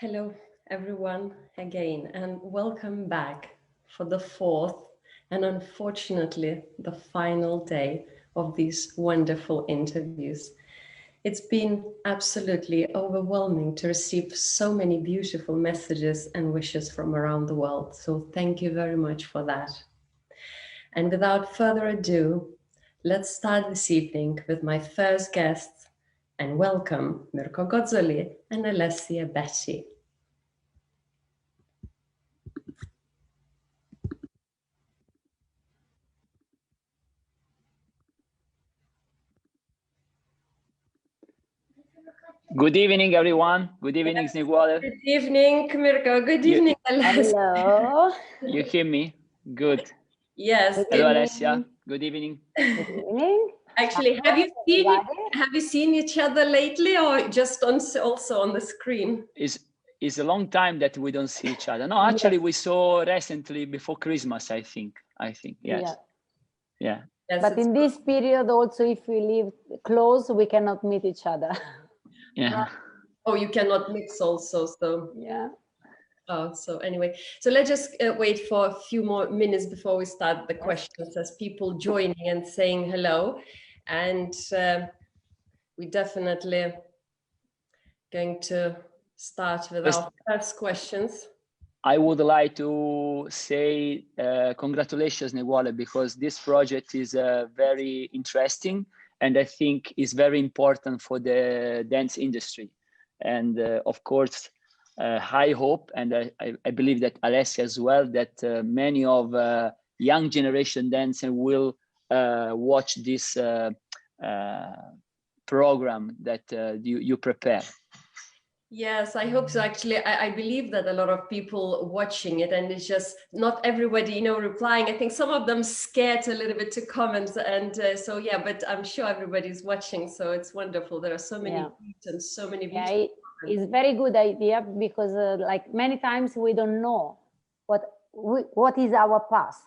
Hello, everyone, again, and welcome back for the fourth and unfortunately the final day of these wonderful interviews. It's been absolutely overwhelming to receive so many beautiful messages and wishes from around the world. So thank you very much for that. And without further ado, let's start this evening with my first guests and welcome Mirko and Alessia Betty. Good evening, everyone. Good evening, SnieguoleWood. Good evening, Mirko. Good evening, Alessia. Hello. You hear me? Good. Yes. Hello, Alessia. Good evening. Good evening. Actually, have you seen each other lately, or just also on the screen? It's a long time that we don't see each other. No, actually, we saw recently before Christmas. I think. Yes. Yeah. Yes, but in this period, also, if we live close, we cannot meet each other. Yeah. Oh, you cannot mix also. So yeah. Oh, so anyway, so let's just wait for a few more minutes before we start the questions, as people joining and saying hello. And we definitely going to start with our first questions. I would like to say congratulations, SnieguoleWood, because this project is very interesting, and I think is very important for the dance industry. And of course, I hope, and I believe that Alessia as well, that many of young generation dancers will watch this program that you prepare. Yes, I hope so. Actually, I believe that a lot of people watching it, and it's just not everybody, replying. I think some of them scared a little bit to comment, and so yeah. But I'm sure everybody's watching, so it's wonderful. There are so many and so many views. It's a very good idea because, like many times, we don't know what is our past,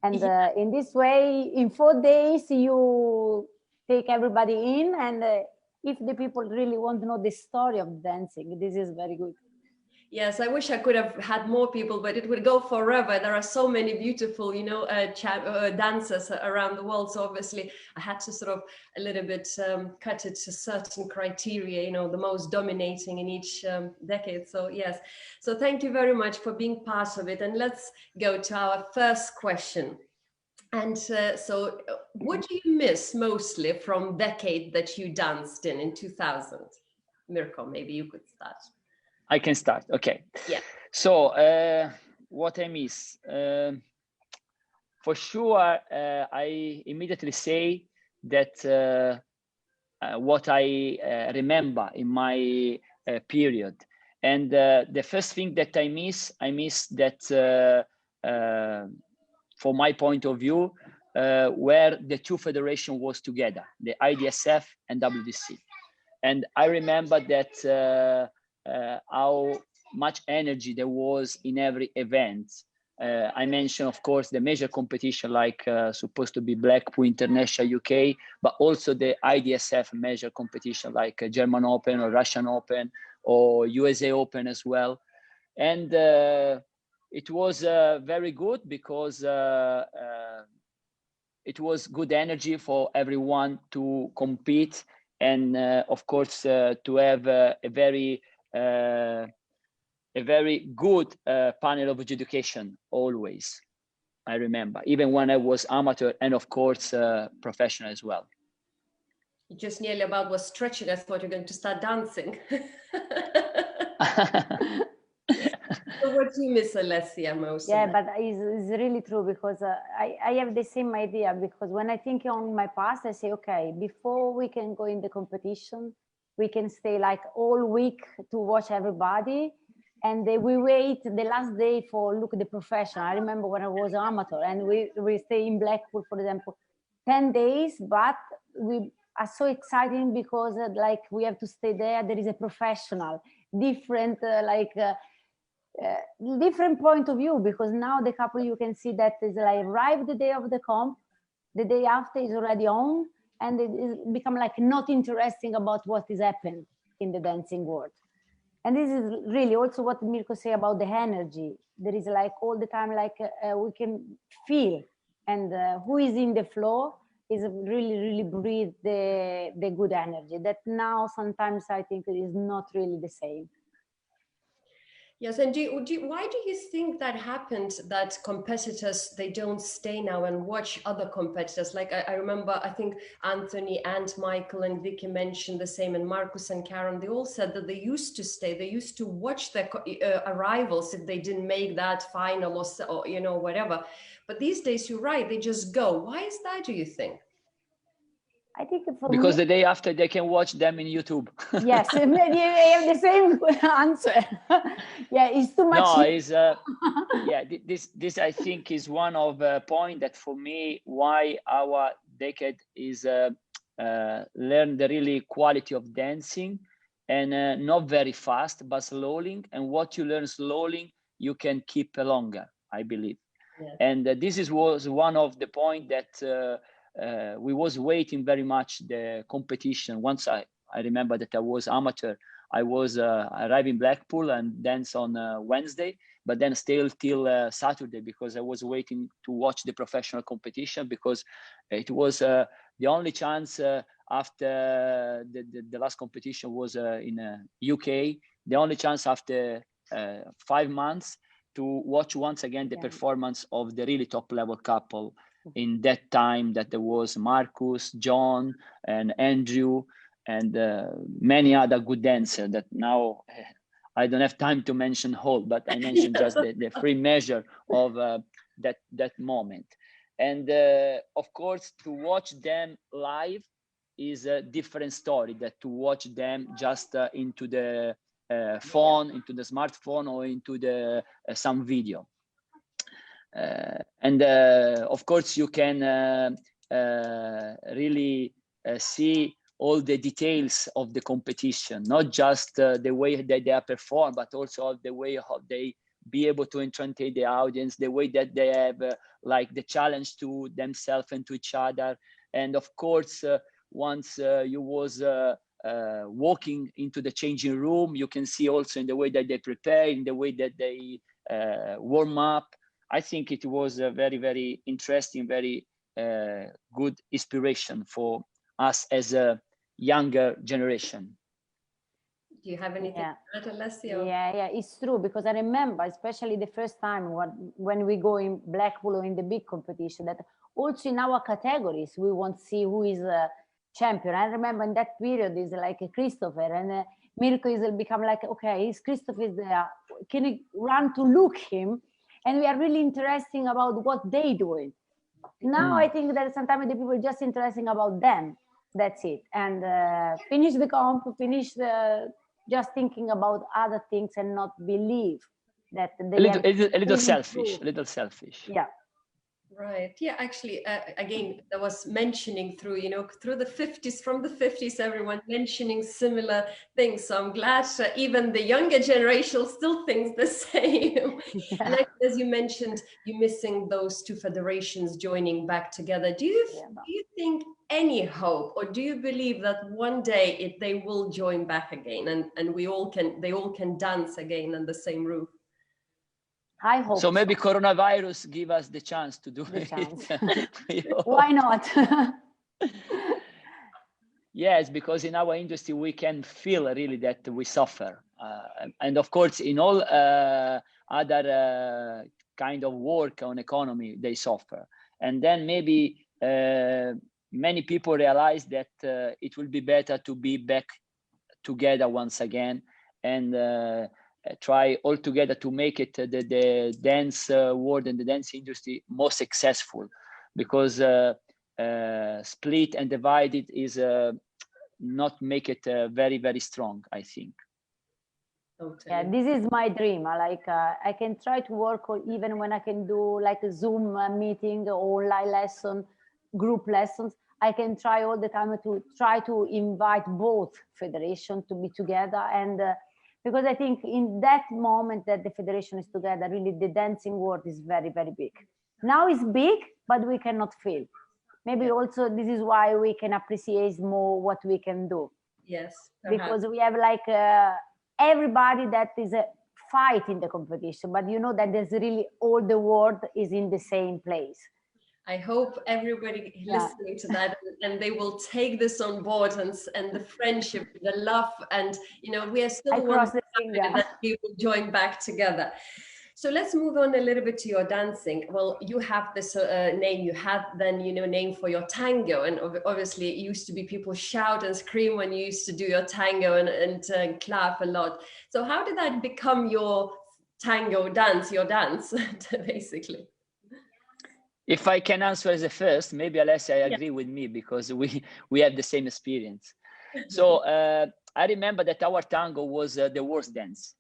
and in this way, in 4 days, you take everybody in and. If the people really want to know the story of dancing, this is very good. Yes, I wish I could have had more people, but it would go forever. There are so many beautiful, dancers around the world. So obviously I had to sort of a little bit cut it to certain criteria, the most dominating in each decade. So yes, so thank you very much for being part of it. And let's go to our first question. And so what do you miss mostly from decade that you danced in 2000? Mirko, maybe you could start. I can start. Okay. Yeah. So what I miss? For sure, I immediately say that what I remember in my period. And the first thing that I miss that from my point of view, where the two federations was together, the IDSF and WDC. And I remember that how much energy there was in every event. I mentioned, of course, the major competition like supposed to be Blackpool International UK, but also the IDSF major competition like German Open or Russian Open or USA Open as well. And it was very good because it was good energy for everyone to compete and of course to have a very good panel of education always. I remember, even when I was amateur and of course professional as well. You just nearly about was stretching. I thought you're going to start dancing. So what do you miss, Alessia, most? Yeah, but it's really true because I have the same idea, because when I think on my past, I say, okay, before we can go in the competition, we can stay like all week to watch everybody. And we wait the last day for look at the professional. I remember when I was amateur and we stay in Blackpool, for example, 10 days, but we are so exciting because like we have to stay there. There is a professional, different different point of view, because now the couple you can see that is like arrive the day of the comp, the day after is already on, and it is become like not interesting about what is happening in the dancing world. And this is really also what Mirko say about the energy. There is like all the time, like we can feel, and who is in the flow is really breathe the good energy that now sometimes I think it is not really the same. Yes, and why do you think that happens, that competitors, they don't stay now and watch other competitors? Like I remember, I think Anthony and Michael and Vicky mentioned the same, and Marcus and Karen, they all said that they used to stay, they used to watch their arrivals if they didn't make that final or you know, whatever. But these days, you're right, they just go. Why is that, do you think? I think because the day after they can watch them in YouTube. Yes, I have the same answer. Yeah, it's too much. No, is yeah. This I think is one of the point that for me why our decade is learn the really quality of dancing, and not very fast but slowly. And what you learn slowly, you can keep longer, I believe. Yeah. And this was one of the point that. We was waiting very much the competition. Once I remember that I was amateur, I was arriving in Blackpool and dance on Wednesday, but then still till Saturday because I was waiting to watch the professional competition because it was the only chance after the last competition was in UK, the only chance after 5 months to watch once again the performance of the really top level couple. In that time that there was Marcus, John, and Andrew, and many other good dancers that now I don't have time to mention whole, but I mentioned just the free measure of that moment. And of course, to watch them live is a different story than to watch them just into the phone, into the smartphone, or into the some video. And of course, you can really see all the details of the competition, not just the way that they are performed, but also the way how they be able to entertain the audience, the way that they have like the challenge to themselves and to each other. And of course, once you was walking into the changing room, you can see also in the way that they prepare, in the way that they warm up. I think it was a very interesting, very good inspiration for us as a younger generation. Do you have anything to add, Alessia? Yeah, it's true, because I remember, especially the first time when we go in Blackpool or in the big competition, that also in our categories, we want to see who is a champion. I remember in that period is like a Christopher, and Mirko is become like, okay, is Christopher there? Can you run to look him? And we are really interesting about what they doing. Now I think that sometimes the people are just interesting about them. That's it. And finish the comp, finish just thinking about other things and not believe that they a little selfish. Yeah. Right. Yeah, actually, again, there was mentioning through, you know, through the 50s, from the 50s, everyone mentioning similar things. So I'm glad even the younger generation still thinks the same. Yeah. And actually, as you mentioned, you're missing those two federations joining back together. Do you think any hope, or do you believe that one day they will join back again and they all can dance again on the same roof? I hope so. Maybe coronavirus give us the chance to do it. Why not? Yes, because in our industry we can feel really that we suffer, and of course in all other kind of work on economy they suffer. And then maybe many people realize that it will be better to be back together once again, and try all together to make it the dance world and the dance industry more successful, because split and divided is not make it very strong, I think. Totally. Yeah, this is my dream. I can try to work even when I can do like a Zoom meeting or online lesson, group lessons. I can try all the time to try to invite both federations to be together, and because I think in that moment that the federation is together, really the dancing world is very big. Now it's big, but we cannot feel. Maybe also this is why we can appreciate more what we can do. Yes, perhaps. Because we have like everybody that is a fight in the competition, but you know that there's really all the world is in the same place. I hope everybody listening to that, and they will take this on board, and the friendship, the love, and you know, we are still one that we will join back together. So let's move on a little bit to your dancing. Well, you have this name, you had then, you know, name for your tango, and obviously it used to be people shout and scream when you used to do your tango and clap a lot. So how did that become your tango dance, your dance, basically? If I can answer as a first, maybe Alessia agree with me because we have the same experience. So I remember that our tango was the worst dance,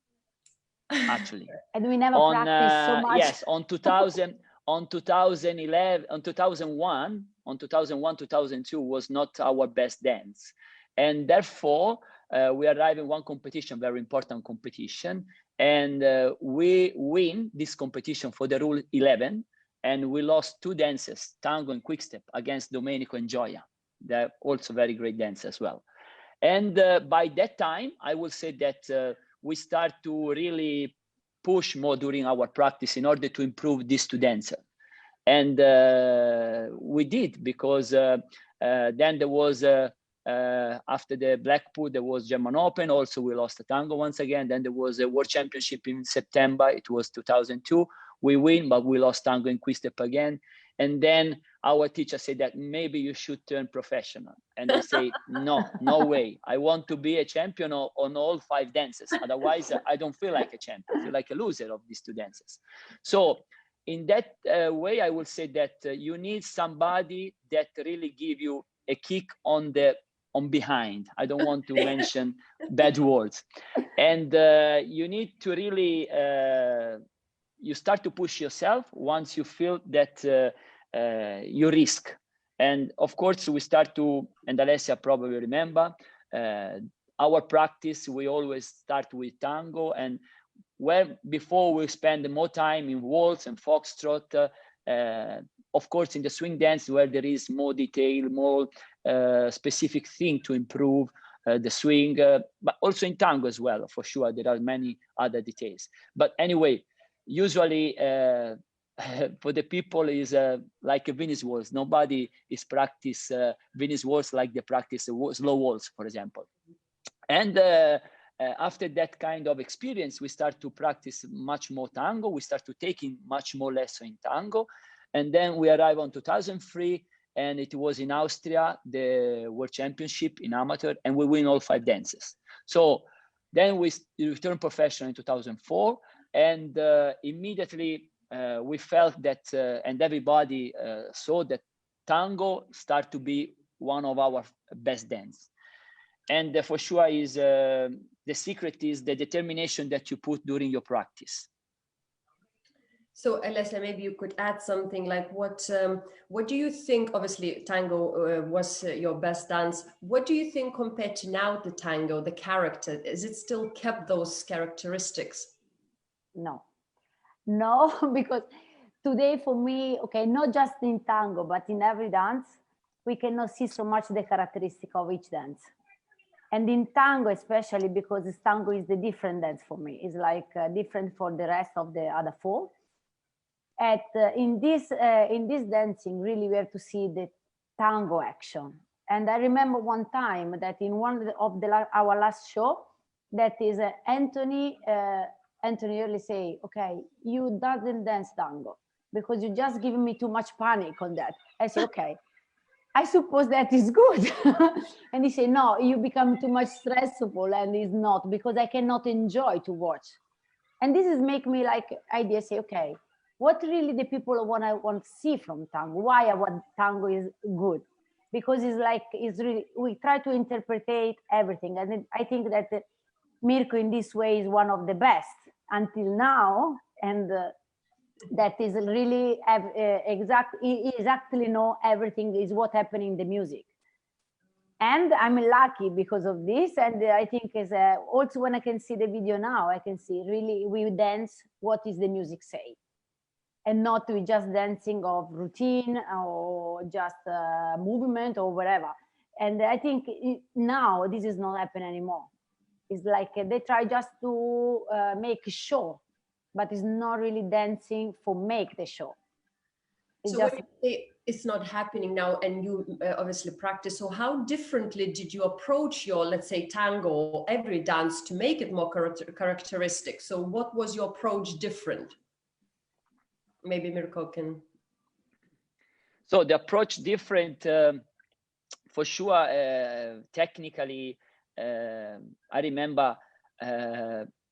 actually. And we never practiced so much. Yes, on 2011, on 2001, 2002 was not our best dance. And therefore, we arrived in one competition, very important competition. And we win this competition for the rule 11. And we lost 2 dances, tango and quickstep, against Domenico and Gioia. They're also very great dancers as well. And by that time, I will say that we start to really push more during our practice in order to improve these 2 dancers. And we did, because then there was, after the Blackpool, there was German Open. Also, we lost the tango once again. Then there was a World Championship in September. It was 2002. We win, but we lost tango and quickstep again. And then our teacher said that maybe you should turn professional. And I say, no way. I want to be a champion on all 5 dances. Otherwise, I don't feel like a champion. I feel like a loser of these 2 dances. So in that way, I will say that you need somebody that really give you a kick on behind. I don't want to mention bad words. And you need to really, you start to push yourself once you feel that you risk. And of course, we start to, and Alessia probably remember, our practice, we always start with tango, and where before we spend more time in waltz and foxtrot, of course, in the swing dance where there is more detail, more specific thing to improve the swing, but also in tango as well, for sure, there are many other details. But anyway, usually for the people is like a Venice waltz. Nobody is practice Venice waltz like they practice slow waltz, for example. And after that kind of experience, we start to practice much more tango. We start to take in much more lessons in tango. And then we arrive on 2003, and it was in Austria, the World Championship in amateur, and we win all 5 dances. So then we returned professional in 2004, and immediately we felt that, and everybody saw that tango start to be one of our best dance. And for sure is the secret is the determination that you put during your practice. So Alessia, maybe you could add something like what do you think? Obviously, tango was your best dance. What do you think compared to now the tango, the character? Is it still kept those characteristics? No, because today for me, okay, not just in tango, but in every dance, we cannot see so much the characteristic of each dance. And in tango, especially because tango is the different dance for me. It's like different for the rest of the other 4. In this dancing, really, we have to see the tango action. And I remember one time that in one of our last show, that is Anthony early say, okay, you doesn't dance tango because you just give me too much panic on that. I say, okay, I suppose that is good. And he said, no, you become too much stressful, and it's not, because I cannot enjoy to watch. And this is make me like idea say, okay, what really the people want to see from tango? Why our tango is good? Because it's really, we try to interpret everything. And I think that Mirko in this way is one of the best until now. And that is really exactly know everything is what happening in the music. And I'm lucky because of this. And I think is also when I can see the video now, I can see really we dance what is the music say, and not we just dancing of routine or just movement or whatever. And I think now this is not happening anymore. It's like they try just to make a show, but it's not really dancing for make the show. It's so just, when you say it's not happening now, and you obviously practice, so how differently did you approach your, let's say, tango or every dance to make it more characteristic? So what was your approach different? Maybe Mirko can. So the approach different, for sure. Technically, I remember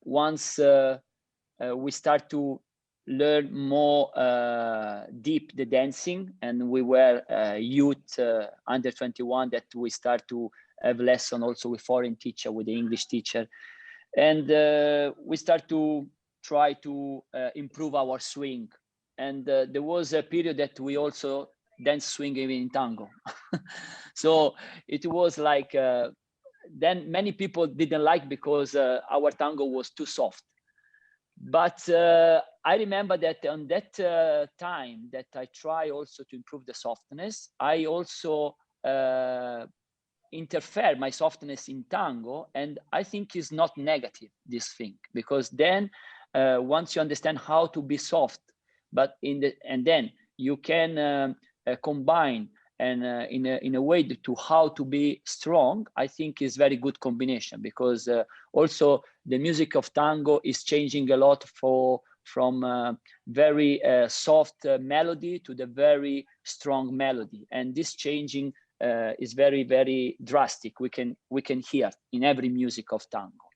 once we start to learn more deep the dancing, and we were youth under 21, that we start to have lesson also with foreign teacher, with the English teacher, and we start to try to improve our swing. And there was a period that we also dance swing even in tango. So it was like then many people didn't like, because our tango was too soft. But I remember that on that time that I try also to improve the softness, I also interfere my softness in tango, and I think is not negative, this thing, because then once you understand how to be soft, but and then you can combine and in a way to how to be strong, I think is very good combination, because also the music of tango is changing a lot from very soft melody to the very strong melody, and this changing is very, very drastic. We can hear in every music of tango,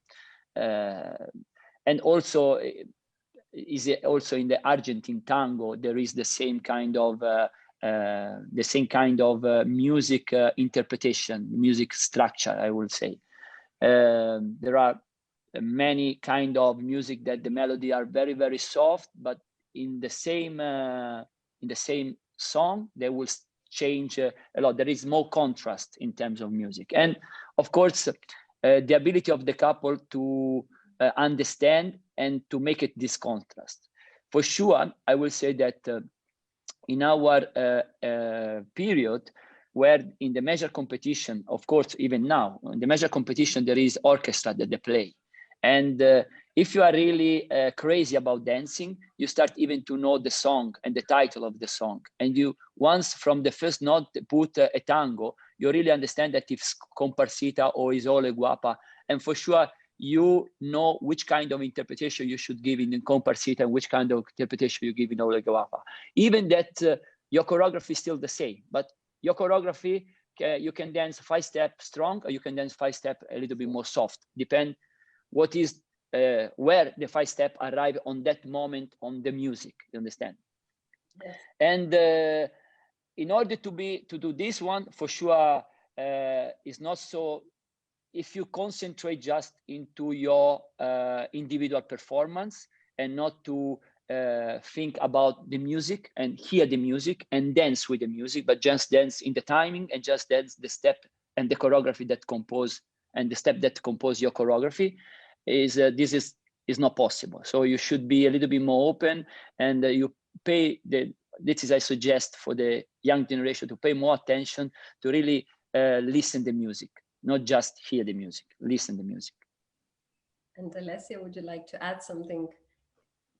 and also is also in the Argentine tango there is the same kind of music interpretation, music structure, I would say. There are many kind of music that the melody are very, very soft, but in the same song they will change a lot. There is more contrast in terms of music, and of course the ability of the couple to understand and to make it this contrast. For sure, I will say that in our period, where in the major competition, of course, even now, in the major competition, there is orchestra that they play. And if you are really crazy about dancing, you start even to know the song and the title of the song. And you, once from the first note put a tango, you really understand that it's comparsita or isole guapa. And for sure, you know which kind of interpretation you should give in comparsita and which kind of interpretation you give in isole guapa. Even that your choreography is still the same, but your choreography, you can dance 5-step strong, or you can dance 5-step a little bit more soft. Depend what is where the 5-step arrive on that moment on the music. You understand? Yes. And in order to do this one, for sure, is not so. If you concentrate just into your individual performance and not to think about the music and hear the music and dance with the music, but just dance in the timing and just dance the step and the choreography that compose and the step that compose your choreography, this is not possible. So you should be a little bit more open, and you pay this is I suggest for the young generation to pay more attention to really listen the music, not just hear the music, listen the music. And Alessia, would you like to add something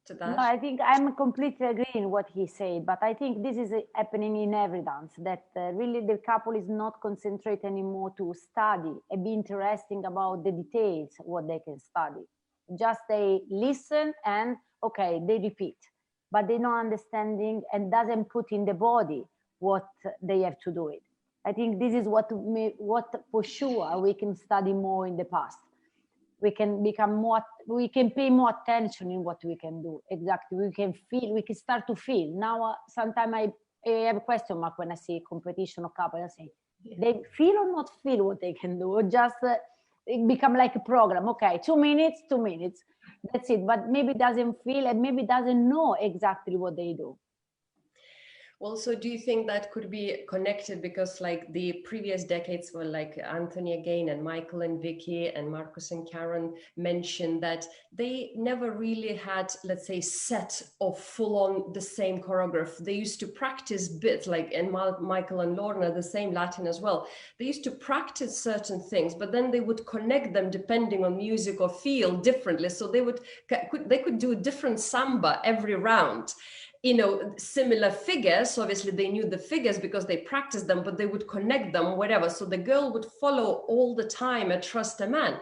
to that? No, I think I'm completely agreeing what he said, but I think this is happening in every dance, that really the couple is not concentrate anymore to study and be interesting about the details, what they can study. Just they listen and okay, they repeat, but they're not understanding and doesn't put in the body what they have to do it. I think this is what for sure we can study more in the past. We can become more, we can pay more attention in what we can do. Exactly, we can feel, we can start to feel. Now, sometimes I have a question mark when I see competition or couple, I say, they feel or not feel what they can do, or just it become like a program. Okay, 2 minutes, 2 minutes, that's it. But maybe doesn't feel and maybe doesn't know exactly what they do. Well, so do you think that could be connected because like the previous decades were like Anthony again and Michael and Vicky and Marcus and Karen mentioned that they never really had, let's say, set or full on the same choreography. They used to practice bits like, and Michael and Lorna, the same Latin as well. They used to practice certain things, but then they would connect them depending on music or feel differently. So they could do a different samba every round. You know, similar figures. Obviously they knew the figures because they practiced them, but they would connect them, whatever. So the girl would follow all the time and trust a man.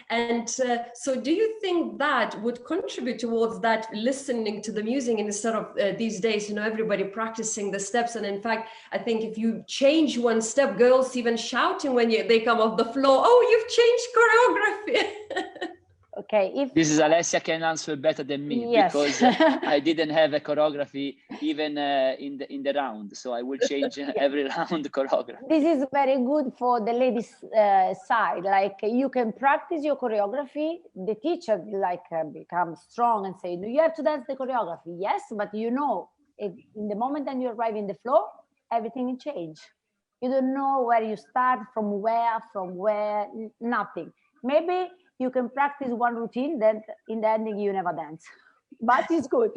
And so do you think that would contribute towards that listening to the music instead of these days, you know, everybody practicing the steps? And in fact, I think if you change one step, girls even shouting when they come off the floor, oh, you've changed choreography. Okay, this is Alessia can answer better than me, yes. because I didn't have a choreography even in the round, so I will change every round choreography. This is very good for the ladies' side. Like you can practice your choreography. The teacher becomes strong and say, "You have to dance the choreography." Yes, but you know, in the moment that you arrive in the floor, everything will change. You don't know where you start, from where, nothing. Maybe you can practice one routine, then in the ending you never dance, but it's good.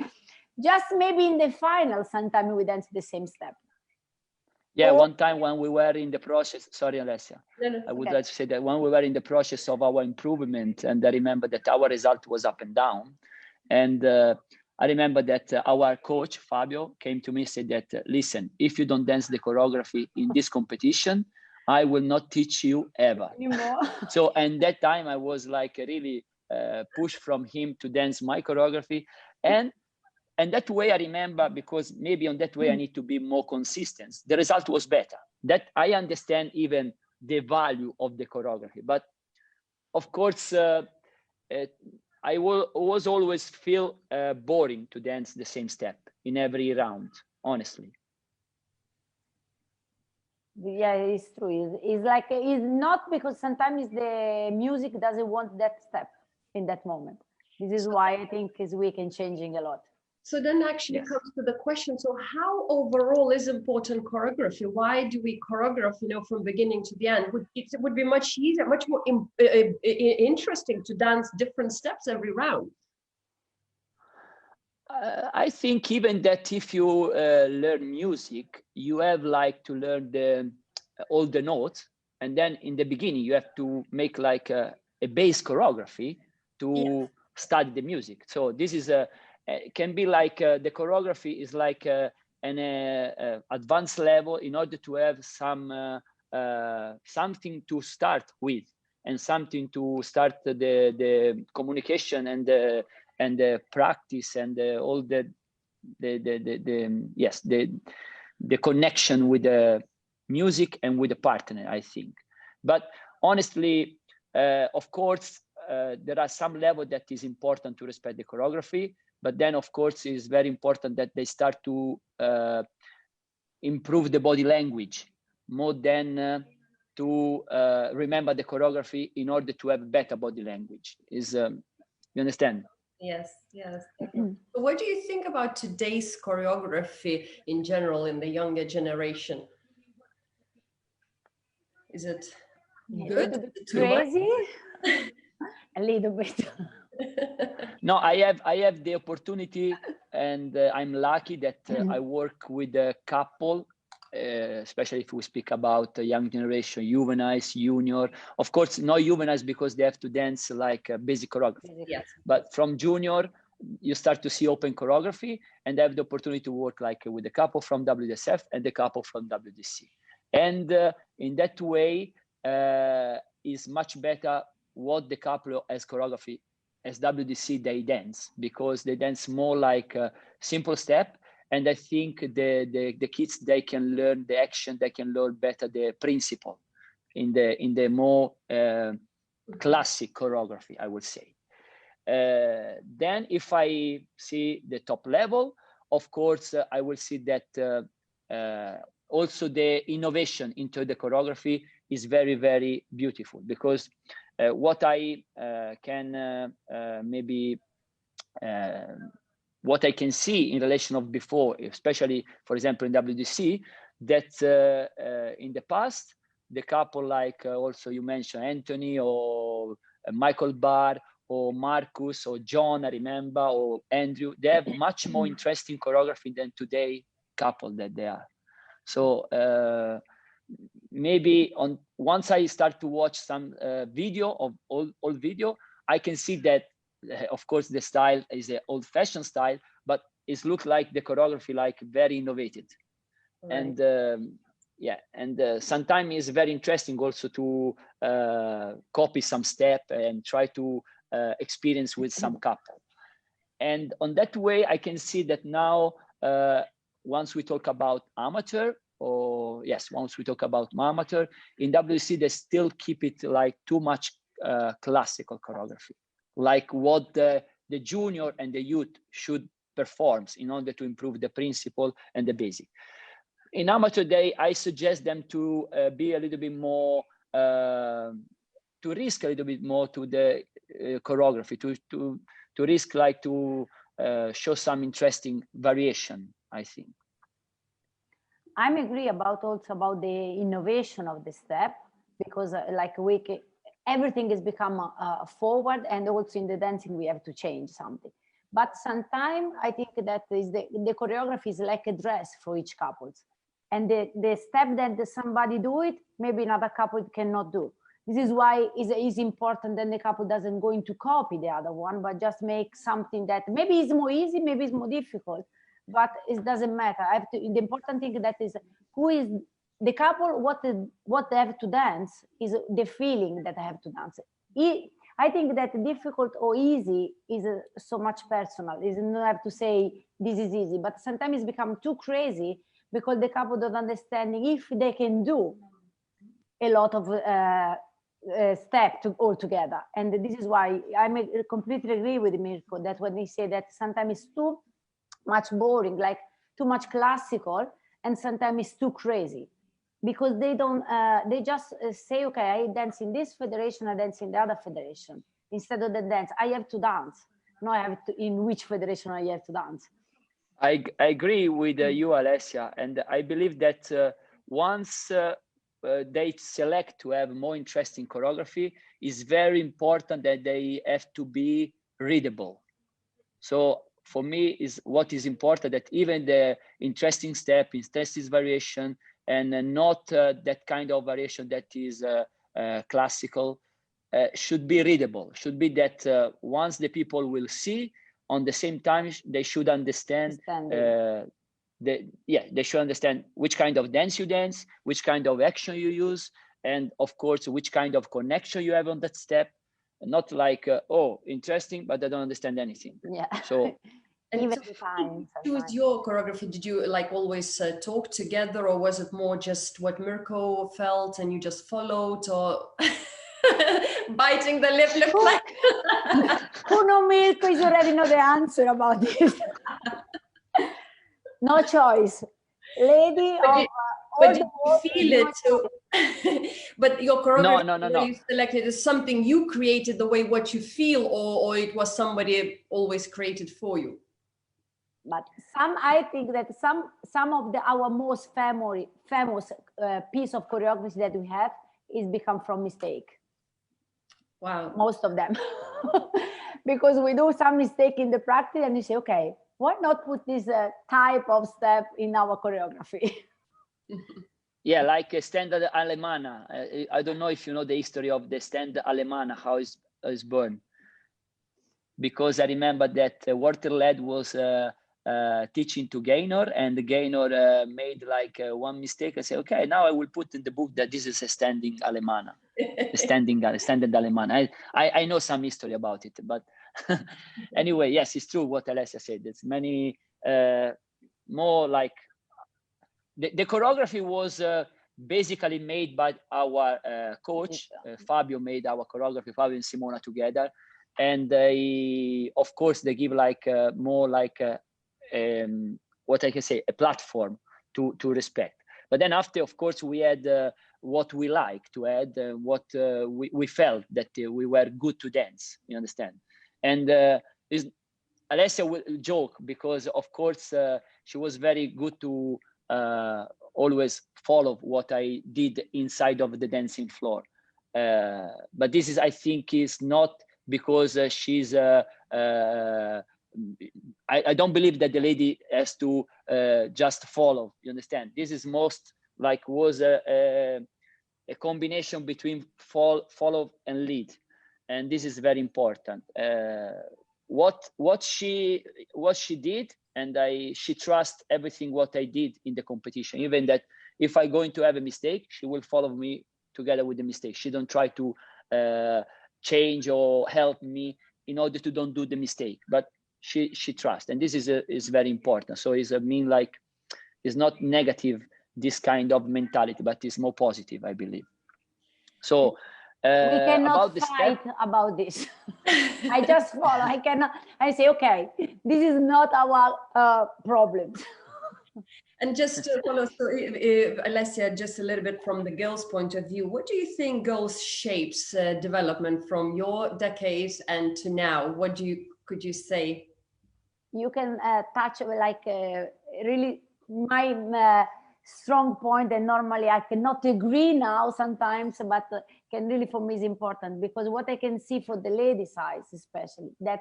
Just maybe in the final, sometimes we dance the same step. Yeah, one time when we were in the process, sorry, Alessia, No, I would like to say that when we were in the process of our improvement, and I remember that our result was up and down. And I remember that our coach, Fabio, came to me and said that, listen, if you don't dance the choreography in this competition, I will not teach you ever. So, and that time I was like really pushed from him to dance my choreography. And that way I remember, because maybe on that way I need to be more consistent. The result was better. That I understand even the value of the choreography. But of course, I was always feel boring to dance the same step in every round, honestly. Yeah, it's true. It's like, it's not because sometimes the music doesn't want that step in that moment. This is why I think is weak and changing a lot. So then actually comes to the question, so how overall is important choreography? Why do we choreograph, you know, from beginning to the end? It would be much easier, much more interesting to dance different steps every round. I think even that if you learn music, you have like to learn all the notes, and then in the beginning you have to make like a base choreography to study the music. So this is can be like the choreography is like an advanced level in order to have some something to start with, and something to start the communication and the practice and all the connection with the music and with the partner, I think. But honestly, of course, there are some level that is important to respect the choreography, but then of course it is very important that they start to improve the body language more than to remember the choreography in order to have better body language. You understand? Yes, yes. So what do you think about today's choreography in general in the younger generation? Is it good? A little bit crazy? A little bit. No, I have the opportunity, and I'm lucky that I work with a couple, especially if we speak about the young generation, juveniles, junior. Of course, not juveniles because they have to dance like a basic choreography. Yes. But from junior, you start to see open choreography, and I have the opportunity to work like with a couple from WDSF and the couple from WDC. And in that way, is much better what the couple as choreography as WDC they dance, because they dance more like a simple step. And I think the kids, they can learn the action, they can learn better the principle in the more classic choreography, I would say. Then if I see the top level, of course, I will see that also the innovation into the choreography is very, very beautiful, because what I can maybe what I can see in relation of before, especially, for example, in WDC, that in the past, the couple like also you mentioned Anthony or Michael Barr or Marcus or John, I remember, or Andrew, they have much more interesting choreography than today couple that they are. So maybe once I start to watch some video of old video, I can see that of course the style is an old-fashioned style, but it looks like the choreography like very innovative. Right. And yeah, and sometimes it's very interesting also to copy some step and try to experience with some couple. And on that way, I can see that now, once we talk about amateur, or yes, once we talk about amateur, in WC, they still keep it like too much classical choreography, like what the junior and the youth should perform in order to improve the principle and the basic. In amateur day, I suggest them to be a little bit more, to risk a little bit more to the choreography, to risk like to show some interesting variation, I think. I agree about also about the innovation of the step, because like everything has become forward, and also in the dancing we have to change something. But sometimes I think that is the choreography is like a dress for each couple. And the step that somebody do it, maybe another couple cannot do. This is why it's important that the couple doesn't go into copy the other one, but just make something that maybe is more easy, maybe it's more difficult, but it doesn't matter. The important thing that is who is the couple, what they have to dance is the feeling that I have to dance. I think that difficult or easy is so much personal. You don't have to say this is easy, but sometimes it's become too crazy because the couple don't understand if they can do a lot of steps all together. And this is why I completely agree with Mirko that when they say that sometimes it's too much boring, like too much classical, and sometimes it's too crazy. Because they don't, they just say, okay, I dance in this federation, I dance in the other federation. Instead of the dance, I have to dance. No, I have to, in which federation I have to dance. I agree with you, Alessia. And I believe that once they select to have more interesting choreography, it's very important that they have to be readable. So for me, is what is important that even the interesting step, interesting variation, and not that kind of variation that is classical, should be readable. Should be that once the people will see, on the same time they should understand. They should understand which kind of dance you dance, which kind of action you use, and of course which kind of connection you have on that step. Not like oh, interesting, but I don't understand anything. Yeah. So. And even to choose your choreography, did you like always talk together, or was it more just what Mirko felt and you just followed, or biting the lip like? Who know Mirko is already know the answer about this. No choice, lady. But did you feel it? So, but your choreography No. you selected is something you created the way what you feel, or it was somebody always created for you? But I think that some of our most famous piece of choreography that we have is become from mistake. Wow. Most of them. Because we do some mistake in the practice and you say, okay, why not put this type of step in our choreography? Yeah, like a standard alemana. I don't know if you know the history of the standard alemana, how it's born. Because I remember that Walter Led was teaching to Gaynor, and the Gaynor made like one mistake. I say, okay, now I will put in the book that this is a standing alemana, standard alemana. I know some history about it, but anyway, yes, it's true what Alessia said. There's many more like the choreography was basically made by our coach. Fabio made our choreography, Fabio and Simona together, and of course they give like more like what I can say, a platform to respect. But then after, of course, we had what we like to add, what we felt that we were good to dance. You understand? And Alessia will joke because, of course, she was very good to always follow what I did inside of the dancing floor. But this is, I think, is not because she's I don't believe that the lady has to just follow. You understand? This is most like was a combination between follow and lead, and this is very important. What she did, and she trusts everything what I did in the competition. Even that if I'm going to have a mistake, she will follow me together with the mistake. She don't try to change or help me in order to don't do the mistake, but she trusts, and this is very important. So it's like it's not negative, this kind of mentality, but it's more positive, I believe. So we cannot fight about this. I just follow. I cannot. I say, okay, this is not our problem. And just to follow, so Alessia, just a little bit from the girls' point of view, what do you think girls' shapes development from your decade and to now? What could you say? You can touch like really my strong point, and normally I cannot agree now sometimes, but can really for me is important, because what I can see for the lady size especially, that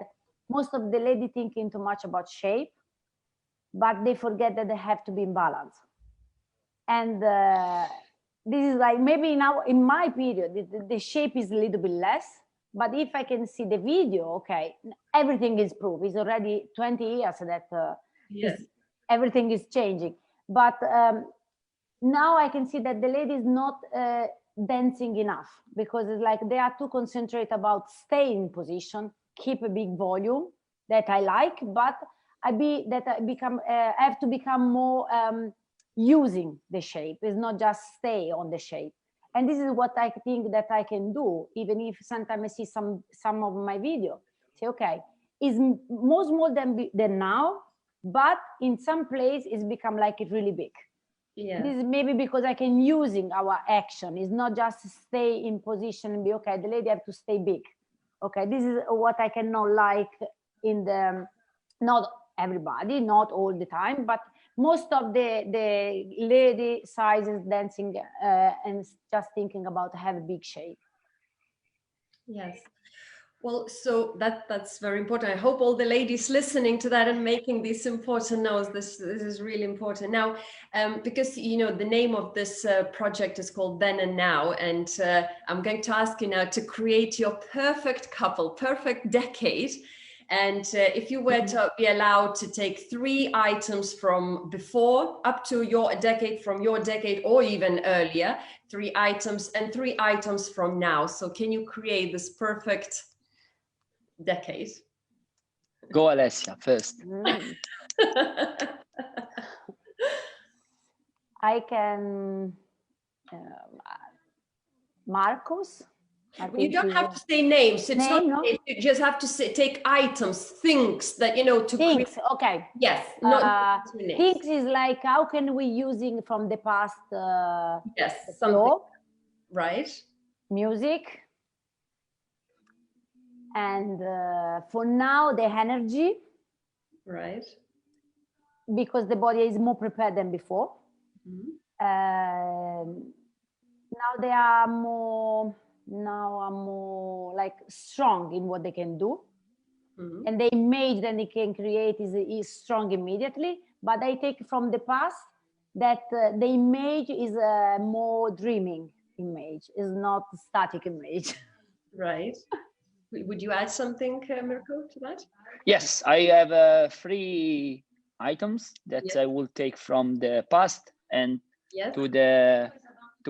most of the lady thinking too much about shape, but they forget that they have to be in balance. And this is like maybe now in my period the shape is a little bit less, but if I can see the video, okay, everything is proof. It's already 20 years that yes, everything is changing. But now I can see that the lady is not dancing enough, because it's like they are too concentrated about staying in position, keep a big volume that I like, but I have to become more using the shape. It's not just stay on the shape. And this is what I think that I can do, even if sometimes I see some of my video. Say, okay, it's more small than now, but in some place it's become like it really big. Yeah. This is maybe because I can using our action. It's not just stay in position and be okay. The lady have to stay big. Okay, this is what I cannot like in the, not everybody, not all the time, but most of the lady sizes dancing and just thinking about have a big shape. Yes. Well, so that's very important. I hope all the ladies listening to that and making this important knows this is really important. Now, because, you know, the name of this project is called Then and Now, and I'm going to ask you now to create your perfect couple, perfect decade. And if you were to be allowed to take 3 items from before up to your decade, from your decade or even earlier, 3 items, and 3 items from now. So can you create this perfect decade? Go, Alessia, first. I can Marcos. You don't have to say names. It's not names. You just have to say, take items, things that, you know, to things. Okay. Yes. Not things is like, how can we using from the past? Yes. Something. Right. Music. And for now, the energy. Right. Because the body is more prepared than before. Now they are more. Now I'm more like strong in what they can do, and the image that they can create is strong immediately. But I take from the past that the image is a more dreaming image, is not a static image. Right. Would you add something, Mirko, to that? Yes, I have 3 items that I will take from the past and to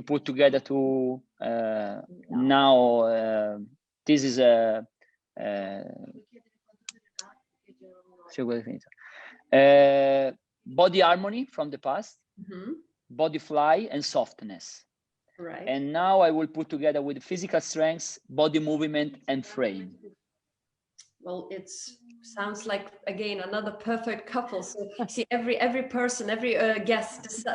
put together to now. This is a body harmony from the past, body fly and softness. Right. And now I will put together with physical strength, body movement and frame. Well, it's Sounds like, again, another perfect couple. So see, every person, every guest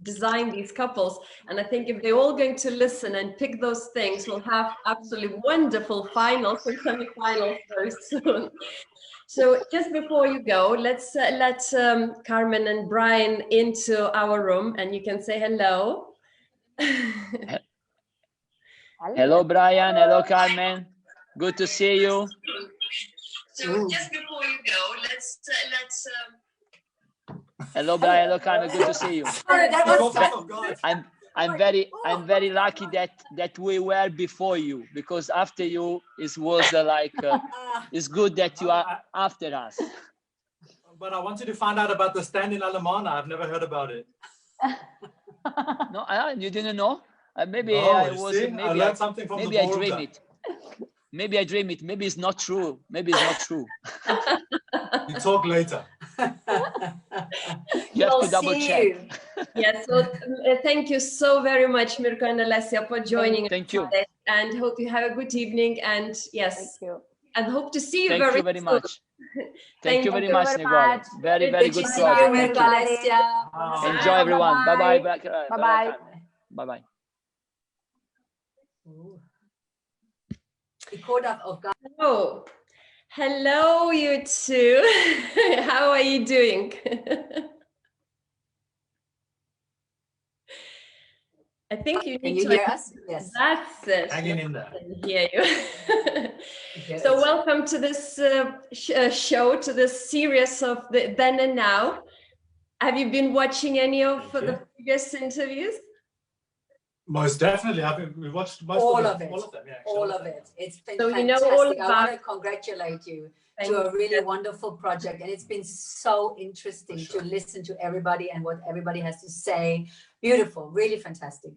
design these couples, and I think if they're all going to listen and pick those things, we'll have absolutely wonderful finals and semi-finals very soon. So just before you go, let's let Carmen and Bryan into our room, and you can say hello. Hello, Bryan. Hello, Carmen. Good to see you. So just before you go, let's Hello, Bryan. Hello, Carmen. Good to see you. I'm very lucky that we were before you, because after you it was it's good that you are after us. But I wanted to find out about the stand in Alemana. I've never heard about it. No, you didn't know? Maybe No, I was. see? Maybe I learned something from maybe the I dream it. Maybe I dream it. Maybe it's not true. Maybe it's not true. We talk later. You have to double check. Yes, so thank you so very much, Mirko and Alessia, for joining Thank you. today, and hope you have a good evening, and yes, Thank you. and hope to see you Thank you very soon. much. Thank you very much, very Snieguole. much. Very, very good Bye. project. Bye. Thank you. Bye. Enjoy, everyone. Bye-bye. Bye-bye. Bye-bye. Oh, hello, you two. How are you doing? I think you need to hear us? Yes. That's it. Hanging in there. I can hear you. So welcome to this show, to this series of the Then and Now. Have you been watching any of the previous interviews? Most definitely. We watched most all of it. All of them, yeah. All of it. It's been So fantastic. you know all I want to about. congratulate you Thank to a really you. wonderful project. And it's been so interesting to listen to everybody and what everybody has to say. Beautiful, really fantastic.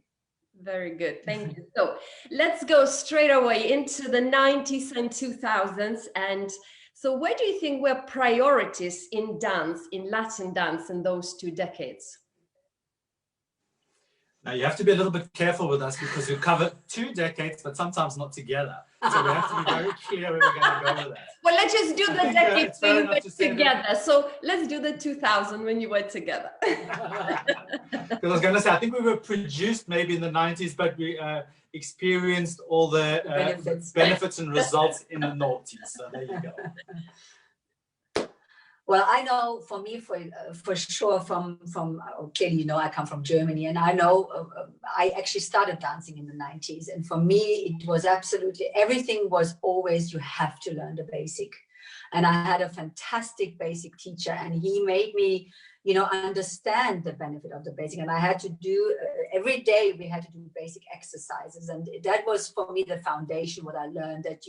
Very good, thank you. So let's go straight away into the 90s and 2000s. And so where do you think were priorities in dance, in Latin dance, in those 2 decades? Now you have to be a little bit careful with us because we cover 2 decades, but sometimes not together. So we have to be very clear where we're going to go with that. Well, let's just do the decades when you were together. That. So let's do the 2000 when you were together. Because I was going to say, I think we were produced maybe in the 90s, but we experienced all the benefits and results in the noughties. So there you go. Well, I know for me, for sure, from clearly, you know, I come from Germany, and I know I actually started dancing in the 90s. And for me, it was absolutely, everything was always, you have to learn the basic. And I had a fantastic basic teacher, and he made me, you know, understand the benefit of the basic. And I had to do, every day we had to do basic exercises. And that was for me the foundation, what I learned, that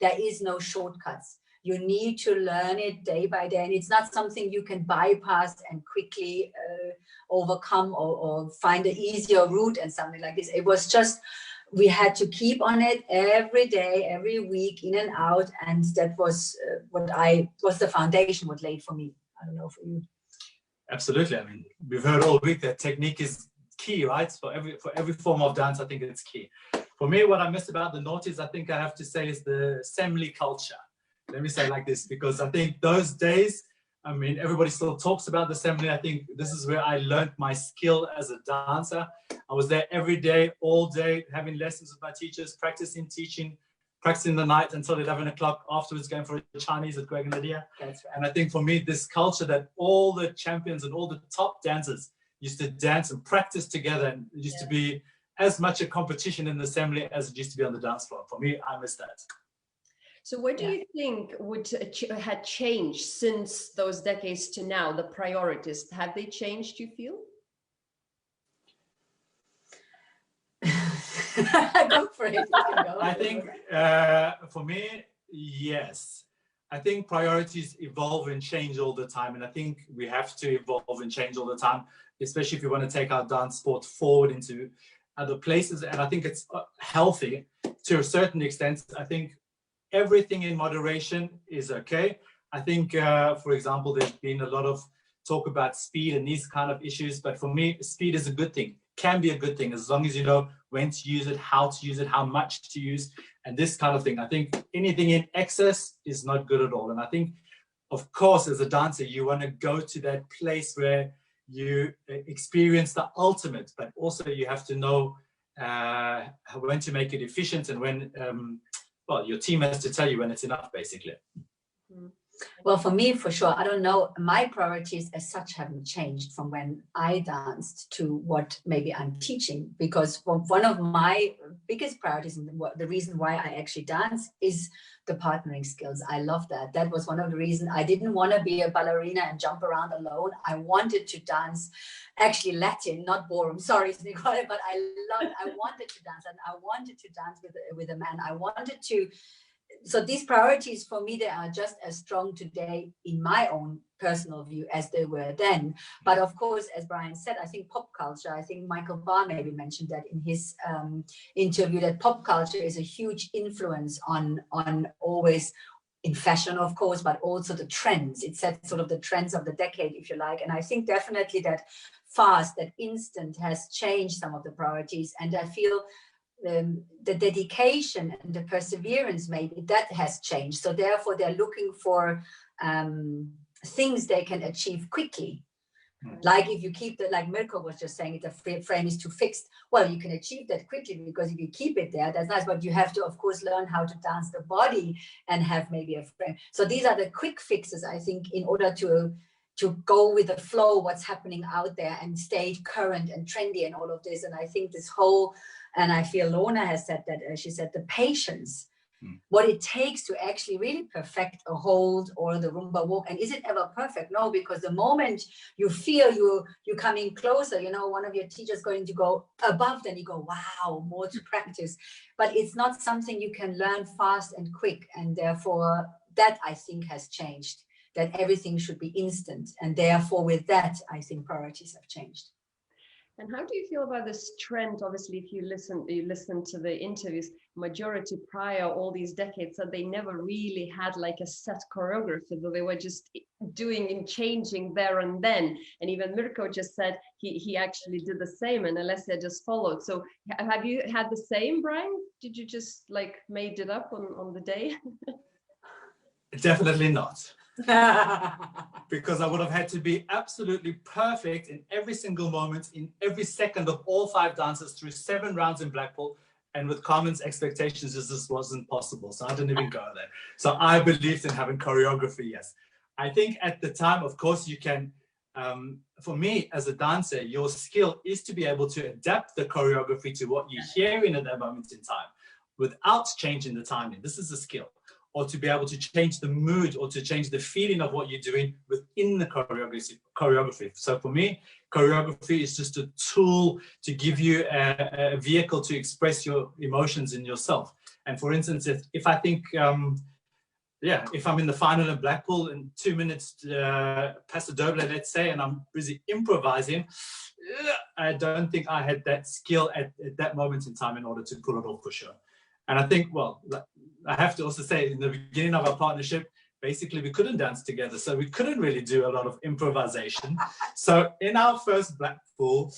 there is no shortcuts. You need to learn it day by day, and it's not something you can bypass and quickly overcome or find an easier route and something like this. It was just, we had to keep on it every day, every week, in and out, and that was was the foundation what laid for me. I don't know for you. Absolutely. I mean, we've heard all week that technique is key, right? For every form of dance, I think it's key. For me, what I missed about the noughties, I think I have to say, is the assembly culture. Let me say it like this, because I think those days, I mean, everybody still talks about the assembly. I think this is where I learned my skill as a dancer. I was there every day, all day, having lessons with my teachers, practicing, teaching, practicing the night until 11 o'clock, afterwards going for a Chinese at Greg and Lydia. That's right. And I think for me, this culture that all the champions and all the top dancers used to dance and practice together, and it used to be as much a competition in the assembly as it used to be on the dance floor. For me, I miss that. So what do you think had changed since those decades to now, the priorities? Have they changed, you feel? Go for it. I think for me, yes. I think priorities evolve and change all the time. And I think we have to evolve and change all the time, especially if we want to take our dance sport forward into other places. And I think it's healthy to a certain extent. I think everything in moderation is okay. I think, for example, there's been a lot of talk about speed and these kind of issues. But for me, speed is a good thing. can be a good thing as long as you know when to use it, how to use it, how much to use, and this kind of thing. I think anything in excess is not good at all. And I think, of course, as a dancer, you want to go to that place where you experience the ultimate, but also you have to know when to make it efficient and when, well, your team has to tell you when it's enough, basically. Well, for me, for sure, I don't know, my priorities as such haven't changed from when I danced to what maybe I'm teaching, because one of my biggest priorities and the reason why I actually dance is the partnering skills. I love that. That was one of the reasons I didn't want to be a ballerina and jump around alone. I wanted to dance, actually Latin, not ballroom. Sorry, Snieguole, but I wanted to dance, and I wanted to dance with a man. I wanted to. So these priorities for me, they are just as strong today in my own personal view as they were then. But of course, as Bryan said, I think pop culture, I think Michael Barr maybe mentioned that in his interview, that pop culture is a huge influence on always in fashion, of course, but also the trends. It sets sort of the trends of the decade, if you like. And I think definitely that fast, that instant has changed some of the priorities. And I feel the dedication and the perseverance, maybe that has changed. So therefore they're looking for things they can achieve quickly. Like if you keep the, like Mirko was just saying, the frame is too fixed. Well, you can achieve that quickly because if you keep it there, that's nice, but you have to, of course, learn how to dance the body and have maybe a frame. So these are the quick fixes, I think, in order to go with the flow, what's happening out there, and stay current and trendy and all of this. And I think this whole, and I feel Lorna has said that, she said the patience, what it takes to actually really perfect a hold or the Rumba walk. And is it ever perfect? No, because the moment you feel you're coming closer, you know, one of your teachers going to go above, then you go, wow, more to practice. But it's not something you can learn fast and quick. And therefore that, I think, has changed, that everything should be instant. And therefore with that, I think priorities have changed. And how do you feel about this trend? Obviously, if you listen to the interviews, majority prior all these decades that they never really had like a set choreography, though they were just doing and changing there and then. And even Mirko just said he actually did the same, and Alessia just followed. So have you had the same, Bryan? Did you just like made it up on the day? Definitely not. Because I would have had to be absolutely perfect in every single moment, in every second of all 5 dances through 7 rounds in Blackpool. And with Carmen's expectations, this just wasn't possible. So I didn't even go there. So I believed in having choreography, yes. I think at the time, of course, you can, for me as a dancer, your skill is to be able to adapt the choreography to what you're hearing at that moment in time without changing the timing. This is a skill. Or to be able to change the mood or to change the feeling of what you're doing within the choreography. So for me, choreography is just a tool to give you a vehicle to express your emotions in yourself. And for instance, if I think, if I'm in the final in Blackpool in 2 minutes, Paso Doble, let's say, and I'm busy improvising, I don't think I had that skill at that moment in time in order to pull it off for sure. And I think, well, I have to also say, in the beginning of our partnership, basically we couldn't dance together. So we couldn't really do a lot of improvisation. So in our first Blackpool,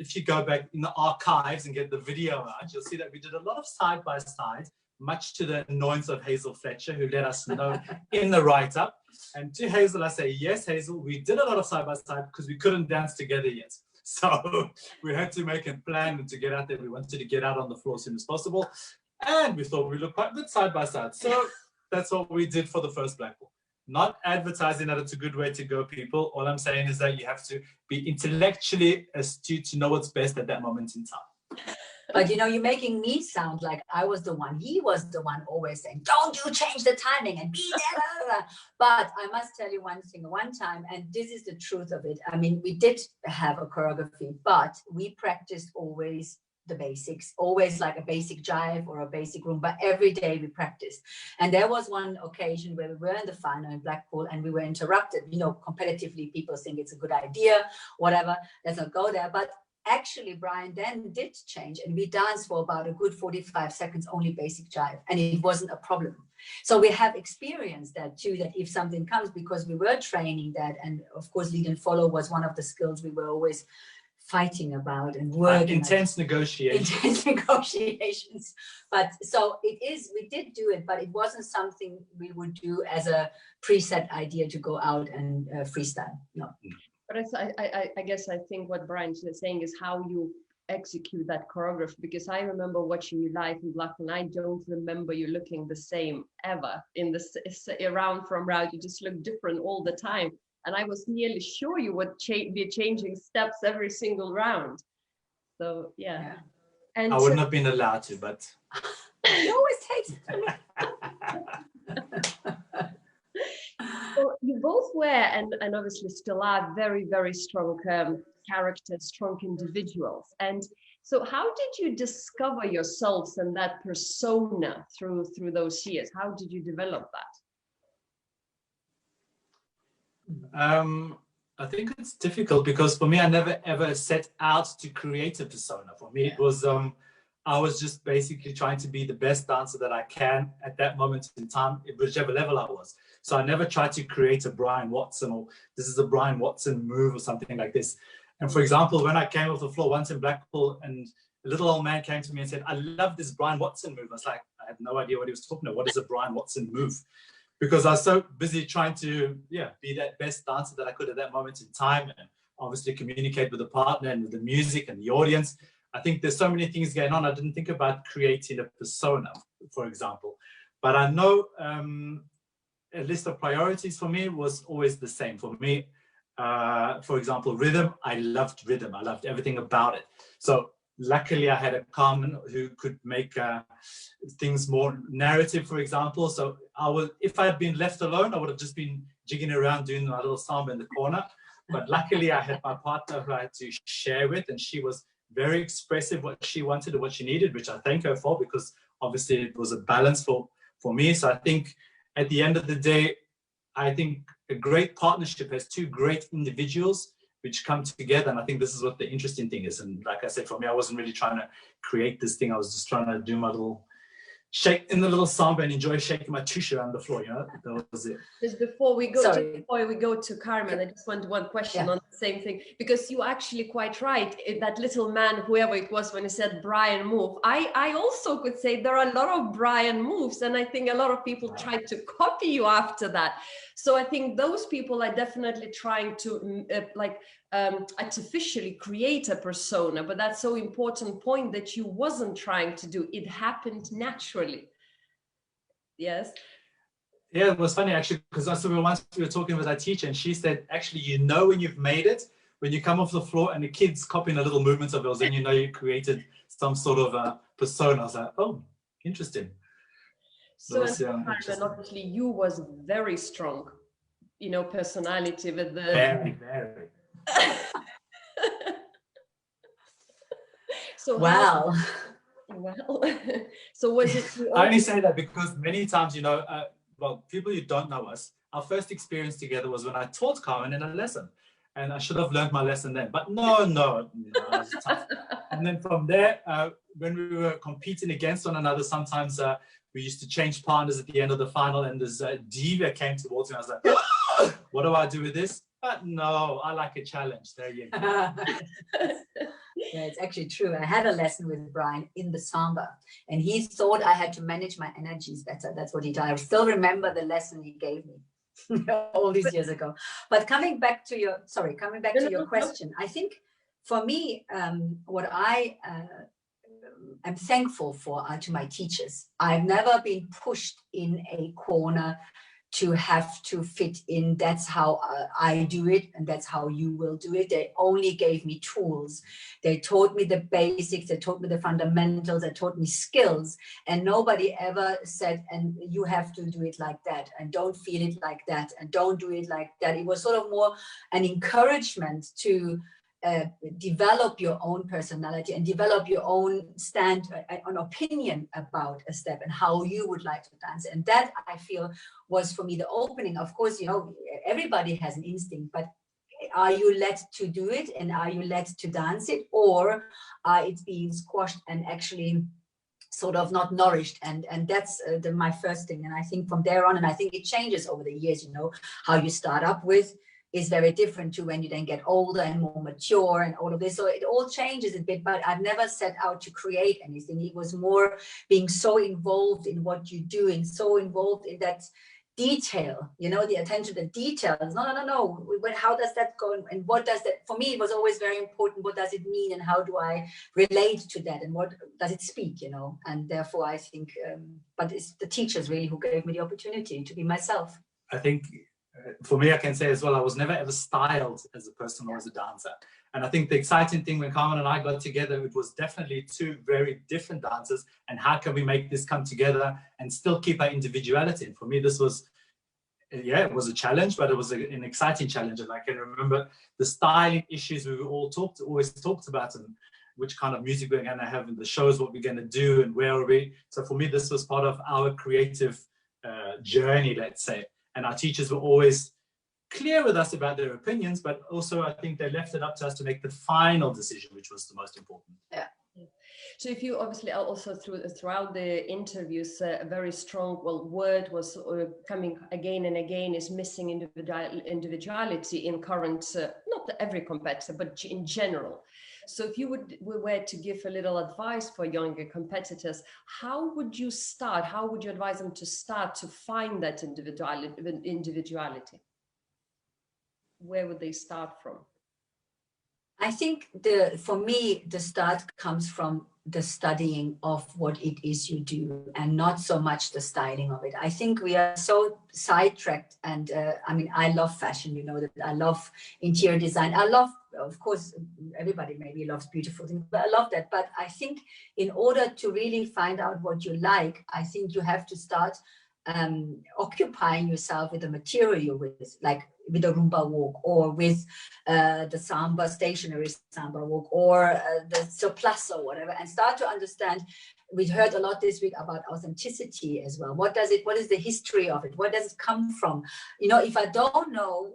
if you go back in the archives and get the video out, you'll see that we did a lot of side-by-side, much to the annoyance of Hazel Fletcher, who let us know in the write-up. And to Hazel, I say, yes, Hazel, we did a lot of side-by-side because we couldn't dance together yet. So we had to make a plan to get out there. We wanted to get out on the floor as soon as possible. And we thought we looked quite good side by side. So that's what we did for the first Blackpool. Not advertising that it's a good way to go, people. All I'm saying is that you have to be intellectually astute to know what's best at that moment in time. But you know, you're making me sound like I was the one. He was the one always saying, don't you change the timing and be there. But I must tell you one thing, one time, and this is the truth of it. I mean, we did have a choreography, but we practiced always the basics, always like a basic jive or a basic Rumba. Every day we practiced. And there was one occasion where we were in the final in Blackpool and we were interrupted. You know, competitively, people think it's a good idea, whatever, let's not go there. But actually, Bryan then did change and we danced for about a good 45 seconds, only basic jive, and it wasn't a problem. So we have experienced that too, that if something comes, because we were training that, and of course, lead and follow was one of the skills we were always fighting about and working. Intense negotiations. Intense negotiations. But so it is, we did do it, but it wasn't something we would do as a preset idea to go out and freestyle. No. But I guess I think what Bryan's saying is how you execute that choreography, because I remember watching you live in Black, and I don't remember you looking the same ever in this round from round. You just look different all the time, and I was nearly sure you would be changing steps every single round. So yeah. And I wouldn't have been allowed to, but you always takes it from me. So you both were, and obviously still are, very, very strong characters, strong individuals. And so how did you discover yourselves and that persona through those years? How did you develop that? I think it's difficult because for me, I never ever set out to create a persona. For me, it was I was just basically trying to be the best dancer that I can at that moment in time, at whichever level I was. So I never tried to create a Bryan Watson, or this is a Bryan Watson move or something like this. And for example, when I came off the floor once in Blackpool and a little old man came to me and said, I love this Bryan Watson move. I was like, I had no idea what he was talking about. What is a Bryan Watson move? Because I was so busy trying to be that best dancer that I could at that moment in time, and obviously communicate with the partner and with the music and the audience. I think there's so many things going on. I didn't think about creating a persona, for example. But I know a list of priorities for me was always the same. For me, for example, rhythm, I loved rhythm. I loved everything about it. So luckily I had a Carmen who could make things more narrative, for example. So if I had been left alone, I would have just been jigging around doing my little samba in the corner. But luckily I had my partner who I had to share with, and she was very expressive what she wanted and what she needed, which I thank her for, because obviously it was a balance for me. So I think at the end of the day, I think a great partnership has two great individuals which come together. And I think this is what the interesting thing is. And like I said, for me, I wasn't really trying to create this thing. I was just trying to do my little shake in the little samba and enjoy shaking my tusha around the floor, that was it. Just before we go to Carmen, I just want one question on the same thing, because you actually quite right. That little man, whoever it was, when he said Bryan move, I also could say there are a lot of Bryan moves, and I think a lot of people tried to copy you after that. So I think those people are definitely trying to artificially create a persona, but that's so important point that you wasn't trying to do. It happened naturally. Yes. Yeah, it was funny actually, because once we were talking with our teacher, and she said, actually, when you've made it, when you come off the floor and the kid's copying a little movement of yours, then you created some sort of persona. I was like, oh, interesting. So Carmen, obviously you was very strong, personality with the very. So wow. So was it? I only say that because many times, people who don't know us, our first experience together was when I taught Carmen in a lesson, and I should have learned my lesson then. But no, it was tough. And then from there, when we were competing against one another, sometimes we used to change partners at the end of the final, and this diva came towards me. I was like, what do I do with this? But no, I like a challenge. There you go. Yeah, it's actually true. I had a lesson with Bryan in the samba, and he thought I had to manage my energies better. That's what he did. I still remember the lesson he gave me all these years ago. But coming back to your question, I think for me, what I am thankful for are to my teachers. I've never been pushed in a corner to have to fit in. That's how I do it, and that's how you will do it. They only gave me tools. They taught me the basics, they taught me the fundamentals, they taught me skills, and nobody ever said, and you have to do it like that, and don't feel it like that, and don't do it like that. It was sort of more an encouragement to develop your own personality and develop your own an opinion about a step and how you would like to dance. And that, I feel, was for me the opening. Of course, everybody has an instinct, but are you let to do it, and are you let to dance it, or it's being squashed and actually sort of not nourished? And that's my first thing. And I think from there on, and I think it changes over the years, how you start up with is very different to when you then get older and more mature and all of this. So it all changes a bit, but I've never set out to create anything. It was more being so involved in what you're doing, so involved in that detail, you know, the attention to details. No. How does that go? And what does that, for me, it was always very important. What does it mean? And how do I relate to that? And what does it speak, you know? And therefore, I think, but it's the teachers really who gave me the opportunity to be myself. I think for me, I can say as well, I was never ever styled as a person or as a dancer. And I think the exciting thing when Carmen and I got together, it was definitely two very different dancers. And how can we make this come together and still keep our individuality? And for me, this was, yeah, it was a challenge, but it was an exciting challenge. And I can remember the styling issues we always talked about, and which kind of music we're going to have in the shows, what we're going to do, and where are we. So for me, this was part of our creative journey, let's say. And our teachers were always clear with us about their opinions, but also I think they left it up to us to make the final decision, which was the most important. Yeah. So if you obviously also throughout the interviews, a very strong word was coming again and again is missing individuality in current, not every competitor, but in general. So if you were to give a little advice for younger competitors, how would you start? How would you advise them to start to find that individuality? Where would they start from? I think for me, the start comes from the studying of what it is you do and not so much the styling of it. I think we are so sidetracked, and I mean, I love fashion, you know, that I love interior design. I love, of course, everybody maybe loves beautiful things, but I love that. But I think in order to really find out what you like, I think you have to start occupying yourself with the material you're with, like with a Roomba walk, or with the samba, stationary samba walk, or the surplus or whatever, and start to understand. We heard a lot this week about authenticity as well. What is the history of it? Where does it come from? You know, if I don't know,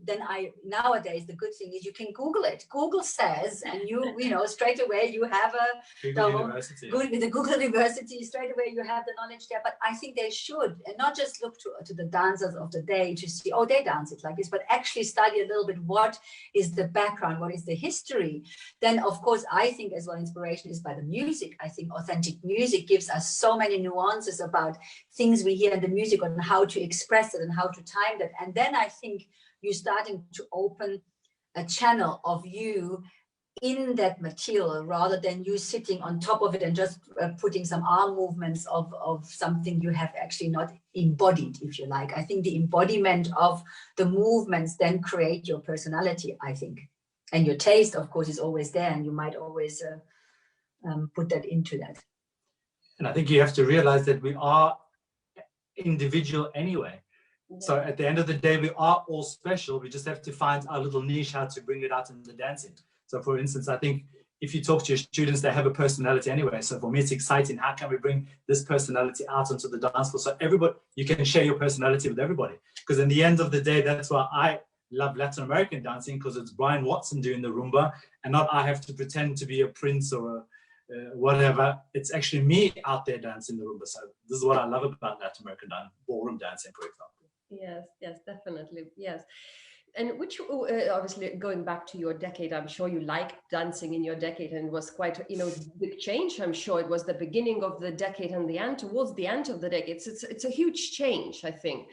then nowadays the good thing is you can Google it. Google says, and you know, straight away you have with the Google University, straight away you have the knowledge there. But I think they should, and not just look to the dancers of the day to see, oh, they dance it like this, but actually study a little bit what is the background, what is the history. Then, of course, I think as well, inspiration is by the music. I think authentic music gives us so many nuances about things we hear in the music and how to express it and how to time that. And then I think you're starting to open a channel of you in that material rather than you sitting on top of it and just putting some arm movements of something you have actually not embodied, if you like. I think the embodiment of the movements then create your personality, I think. And your taste, of course, is always there, and you might always put that into that. And I think you have to realize that we are individual anyway. Yeah. So at the end of the day, we are all special. We just have to find our little niche, how to bring it out in the dancing. So for instance, I think if you talk to your students, they have a personality anyway. So for me, it's exciting. How can we bring this personality out onto the dance floor? So everybody, you can share your personality with everybody. Because in the end of the day, that's why I love Latin American dancing, because it's Brian Watson doing the Roomba, and not I have to pretend to be a prince or a whatever. It's actually me out there dancing the Roomba. So this is what I love about Latin American ballroom dancing, for example. Yes, definitely. Yes. And which, obviously, going back to your decade, I'm sure you liked dancing in your decade, and it was quite, you know, big change. I'm sure it was the beginning of the decade and towards the end of the decade. It's a huge change, I think.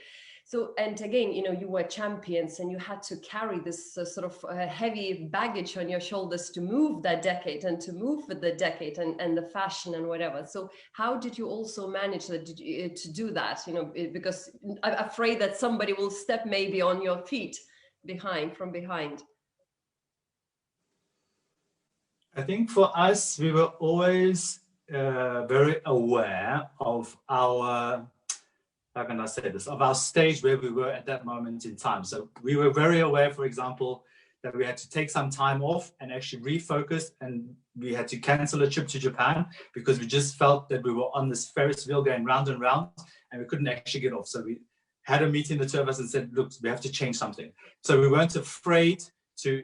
So, and again, you know, you were champions and you had to carry this sort of heavy baggage on your shoulders to move that decade and to move with the decade and the fashion and whatever. So how did you also manage to do that? You know, because I'm afraid that somebody will step maybe on your feet from behind. I think for us, we were always very aware of our, how can I say this, of our stage where we were at that moment in time. So we were very aware, for example, that we had to take some time off and actually refocus, and we had to cancel a trip to Japan because we just felt that we were on this Ferris wheel going round and round and we couldn't actually get off. So we had a meeting, the two of us, and said, look, we have to change something. So we weren't afraid to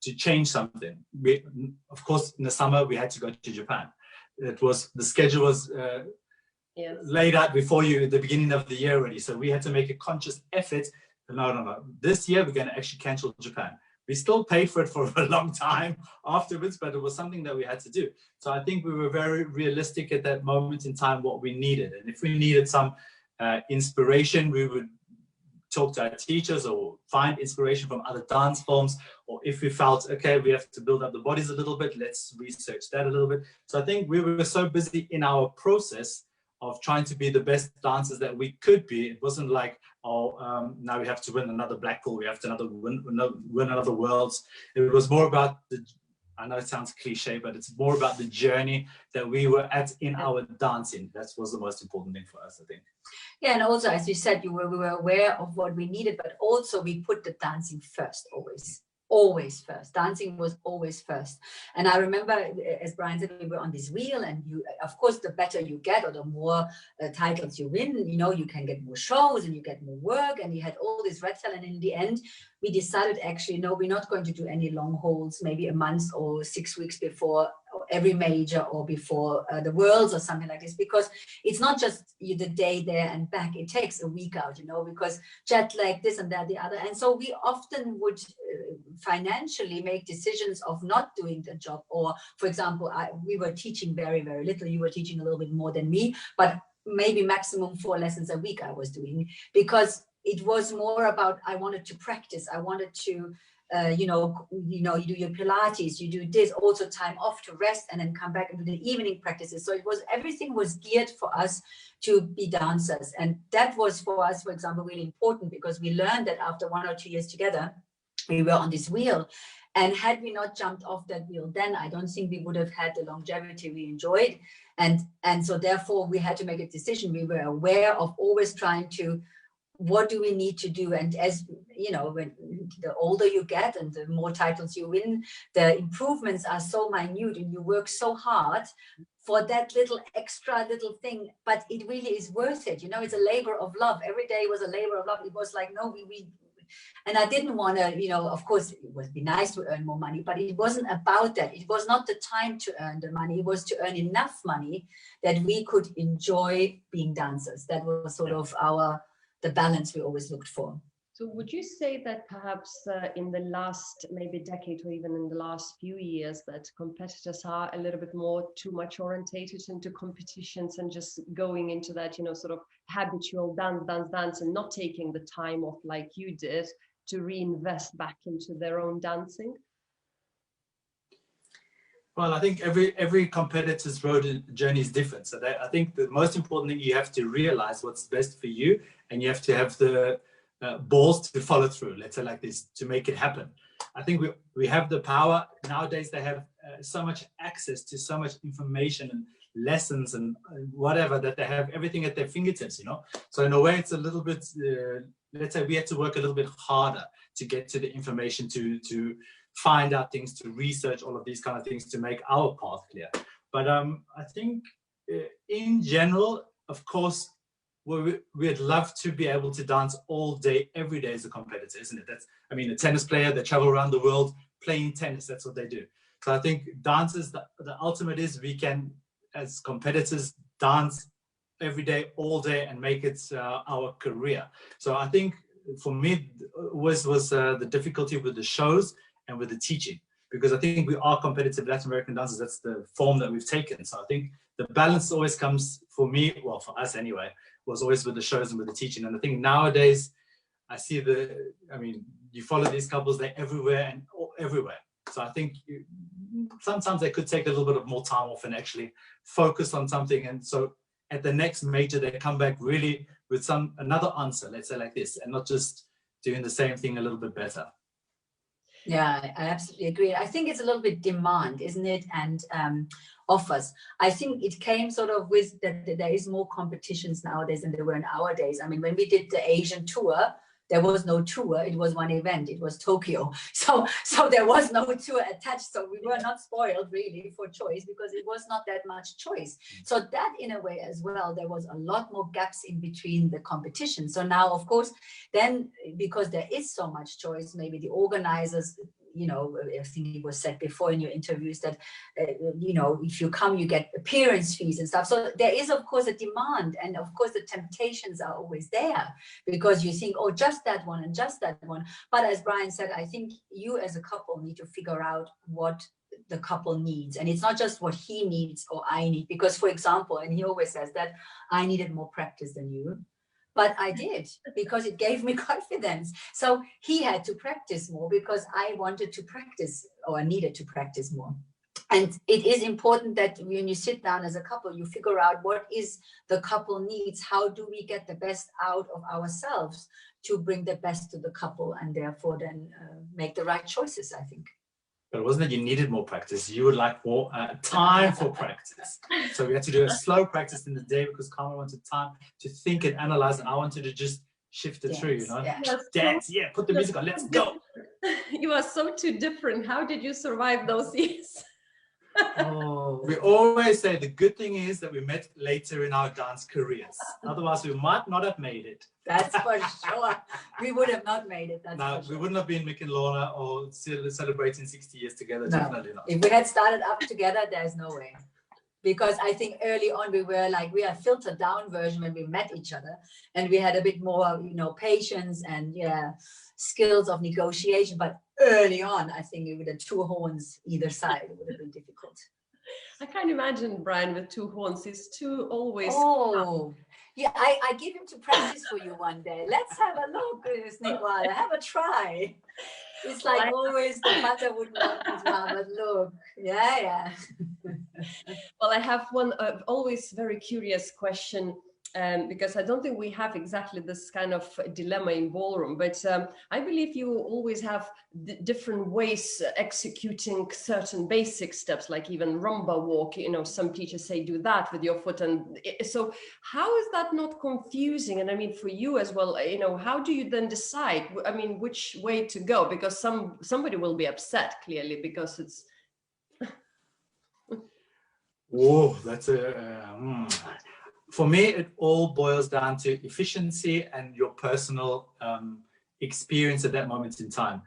change something. We, of course, in the summer, we had to go to Japan. The schedule was laid out before you at the beginning of the year already. So we had to make a conscious effort no. This year we're going to actually cancel Japan. We still paid for it for a long time afterwards, but it was something that we had to do. So I think we were very realistic at that moment in time what we needed. And if we needed some inspiration, we would talk to our teachers or find inspiration from other dance forms. Or if we felt, okay, we have to build up the bodies a little bit, let's research that a little bit. So I think we were so busy in our process of trying to be the best dancers that we could be. It wasn't like, now we have to win another Blackpool, we have to win another Worlds. It was more about I know it sounds cliche, but it's more about the journey that we were at in our dancing. That was the most important thing for us, I think. Yeah, and also, as you said, we were aware of what we needed, but also we put the dancing first, always first. Dancing was always first. And I remember, as Bryan said, we were on this wheel, and you, of course, the better you get or the more titles you win, you know, you can get more shows and you get more work, and you had all this red cell. And in the end, we decided actually, no, we're not going to do any long holds, maybe a month or 6 weeks before every major or before the Worlds or something like this, because it's not just the day there and back. It takes a week out, you know, because jet lag, this and that, the other. And so we often would financially make decisions of not doing the job. Or, for example, we were teaching very, very little. You were teaching a little bit more than me, but maybe maximum 4 lessons a week I was doing, because it was more about, I wanted to practice. I wanted to, you do your Pilates, you do this, also time off to rest, and then come back and do the evening practices. So everything was geared for us to be dancers. And that was for us, for example, really important, because we learned that after 1 or 2 years together, we were on this wheel. And had we not jumped off that wheel, then I don't think we would have had the longevity we enjoyed. And so therefore we had to make a decision. We were aware of always trying to, what do we need to do? And as you know, when the older you get and the more titles you win, the improvements are so minute, and you work so hard for that little extra little thing, but it really is worth it. You know, it's a labor of love. Every day was a labor of love. It was like, no, and I didn't want to, you know, of course it would be nice to earn more money, but it wasn't about that. It was not the time to earn the money. It was to earn enough money that we could enjoy being dancers. That was sort of the balance we always looked for. So would you say that perhaps in the last maybe decade, or even in the last few years, that competitors are a little bit more too much orientated into competitions and just going into that, you know, sort of habitual dance and not taking the time off like you did to reinvest back into their own dancing? Well, I think every competitor's road and journey is different. So I think the most important thing, you have to realize what's best for you, and you have to have the balls to follow through, let's say like this, to make it happen. I think we have the power. Nowadays they have so much access to so much information and lessons and whatever, that they have everything at their fingertips, you know. So in a way it's a little bit, let's say we had to work a little bit harder to get to the information, to find out things, to research all of these kind of things, to make our path clear. But I think in general, of course, we'd love to be able to dance all day, every day as a competitor, isn't it? I mean, a tennis player, they travel around the world playing tennis, that's what they do. So I think dancers, the ultimate is we can, as competitors, dance every day, all day, and make it our career. So I think for me was the difficulty with the shows and with the teaching, because I think we are competitive Latin American dancers. That's the form that we've taken. So I think the balance always comes, for me, well, for us anyway, was always with the shows and with the teaching. And I think nowadays I see you follow these couples, they're everywhere and everywhere. So I think sometimes they could take a little bit of more time off and actually focus on something. And so at the next major, they come back really with another answer, let's say like this, and not just doing the same thing a little bit better. Yeah, I absolutely agree. I think it's a little bit demand, isn't it? And offers. I think it came sort of with that there is more competitions nowadays than there were in our days. I mean, when we did the Asian tour, there was no tour. It was one event. It was Tokyo. So there was no tour attached. So we were not spoiled really for choice, because it was not that much choice. So that in a way as well, there was a lot more gaps in between the competition. So now, of course, then because there is so much choice, maybe the organizers, you know, I think it was said before in your interviews that, you know, if you come, you get appearance fees and stuff. So there is, of course, a demand. And of course, the temptations are always there because you think, oh, just that one and just that one. But as Bryan said, I think you as a couple need to figure out what the couple needs. And it's not just what he needs or I need. Because, for example, and he always says that I needed more practice than you. But I did, because it gave me confidence. So he had to practice more because I wanted to practice, or I needed to practice more. And it is important that when you sit down as a couple, you figure out what is the couple needs. How do we get the best out of ourselves to bring the best to the couple, and therefore then make the right choices, I think. But it wasn't that you needed more practice. You would like more time for practice. So we had to do a slow practice in the day because Carmen wanted time to think and analyze. And I wanted to just shift it through, you know. Yeah. Dance, yeah, put the music on, let's go. You are so too different. How did you survive those years? Oh, we always say the good thing is that we met later in our dance careers. Otherwise, we might not have made it. That's for sure. We would have not made it. That's No, for sure. we wouldn't have been Mick and Lorna or celebrating 60 years together. No. Definitely not. If we had started up together, there's no way. Because I think early on we were like, we are filtered down version when we met each other, and we had a bit more, you know, patience and skills of negotiation. But early on, I think with the two horns either side, it would have been difficult. I can't imagine Bryan with two horns. He's too always. Oh, yeah, I give him to practice for you one day. Let's have a look, Snieguole. Have a try. It's like always the butter wouldn't want as well, but look, yeah. Well, I have one always very curious question, because I don't think we have exactly this kind of dilemma in ballroom, but I believe you always have different ways executing certain basic steps, like even rumba walk. You know, some teachers say do that with your foot, and so how is that not confusing? And I mean, for you as well, you know, how do you then decide? I mean, which way to go? Because somebody will be upset clearly because it's. Oh, that's for me, it all boils down to efficiency and your personal experience at that moment in time.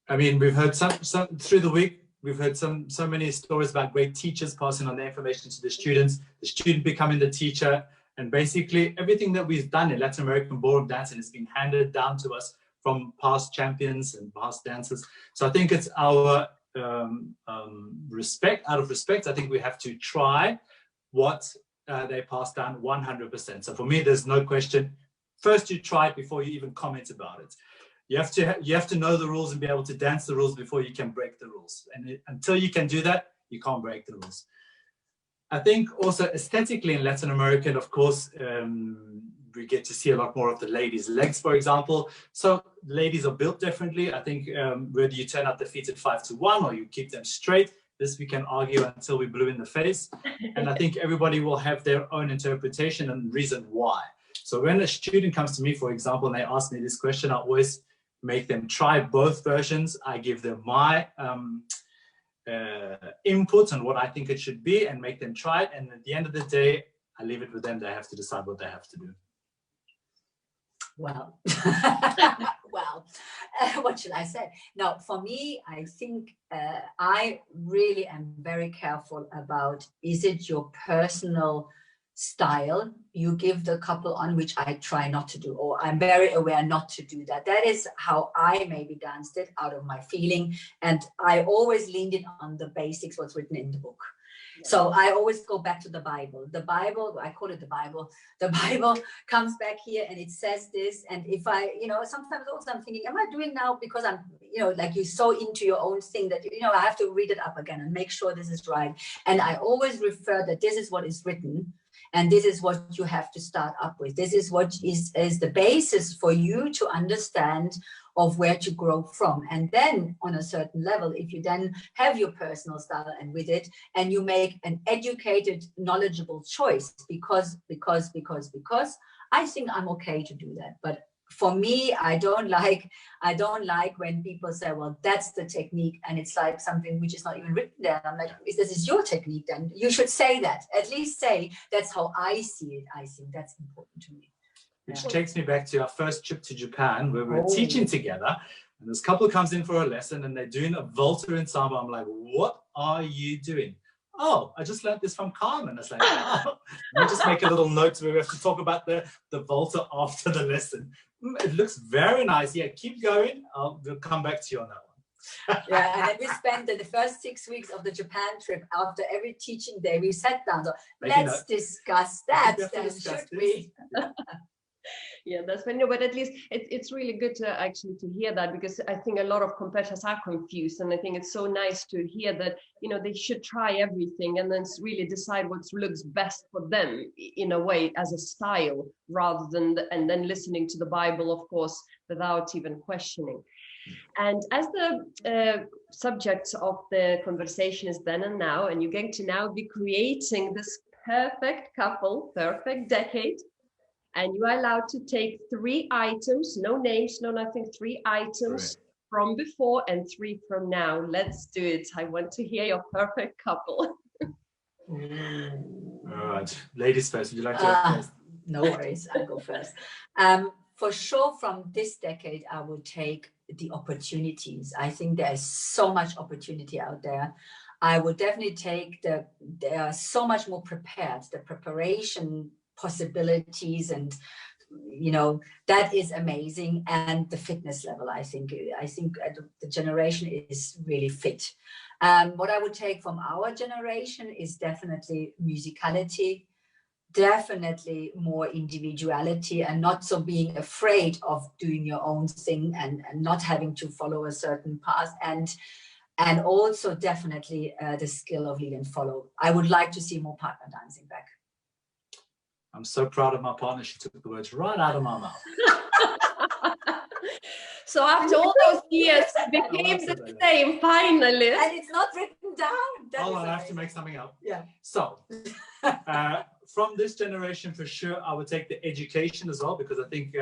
I mean, we've heard some through the week, we've heard so many stories about great teachers passing on their information to the student becoming the teacher, and basically everything that we've done in Latin American ballroom dancing has been handed down to us from past champions and past dancers. So I think it's our out of respect, I think we have to try what they passed down 100%. So for me, there's no question. First, you try it before you even comment about it. You have to know the rules and be able to dance the rules before you can break the rules. And until you can do that, you can't break the rules. I think also aesthetically in Latin America, and of course, we get to see a lot more of the ladies' legs, for example. So ladies are built differently. I think whether you turn out the feet at 5-1 or you keep them straight, this we can argue until we're blue in the face. And I think everybody will have their own interpretation and reason why. So when a student comes to me, for example, and they ask me this question, I always make them try both versions. I give them my input on what I think it should be and make them try it. And at the end of the day, I leave it with them. They have to decide what they have to do. Well, well, what should I say? Now, for me, I think I really am very careful about, is it your personal style you give the couple on, which I try not to do, or I'm very aware not to do that. That is how I maybe danced it out of my feeling. And I always leaned it on the basics, what's written in the book. So I always go back to the Bible. The Bible, I call it the Bible. The Bible comes back here and it says this. And if I, sometimes also I'm thinking, am I doing now because I'm, like you're so into your own thing that, I have to read it up again and make sure this is right. And I always refer that this is what is written. And this is what you have to start up with. This is what is the basis for you to understand of where to grow from. And then on a certain level, if you then have your personal style and with it, and you make an educated, knowledgeable choice, because I think I'm okay to do that. But for me, I don't like when people say, well, that's the technique, and it's like something which is not even written there. I'm like, if this is your technique, then you should say that. At least say, that's how I see it. I think that's important to me. which takes me back to our first trip to Japan, where we were teaching together. And this couple comes in for a lesson and they're doing a Volta ensemble. I'm like, what are you doing? Oh, I just learned this from Carmen. I was like, oh, let me just make a little note where we have to talk about the Volta after the lesson. It looks very nice. Yeah, keep going. We'll come back to you on that one. Yeah, and then we spent the first 6 weeks of the Japan trip. After every teaching day, we sat down. So let's discuss that. Then, should we? Yeah, that's when. No, but at least it's really good to actually to hear that, because I think a lot of competitors are confused, and I think it's so nice to hear that, you know, they should try everything and then really decide what looks best for them in a way as a style, rather than and then listening to the Bible, of course, without even questioning. And as the subject of the conversation is then and now, and you're going to now be creating this perfect couple, perfect decade. And you are allowed to take 3 items, no names, no nothing, 3 items from before and 3 from now. Let's do it. I want to hear your perfect couple. All right, ladies first. Would you like to go first? No worries, I'll go first. For sure, from this decade, I would take the opportunities. I think there is so much opportunity out there. I would definitely take they are so much more prepared, the preparation possibilities, and you know, that is amazing. And the fitness level, I think the generation is really fit. What I would take from our generation is definitely musicality, definitely more individuality, and not so being afraid of doing your own thing and not having to follow a certain path, and also definitely the skill of lead and follow. I would like to see more partner dancing back. I'm so proud of my partner. She took the words right out of my mouth. So after all those years, it became the same finally. And it's not written down. Hold on, I have to make something up. Yeah. So from this generation, for sure, I would take the education as well, because I think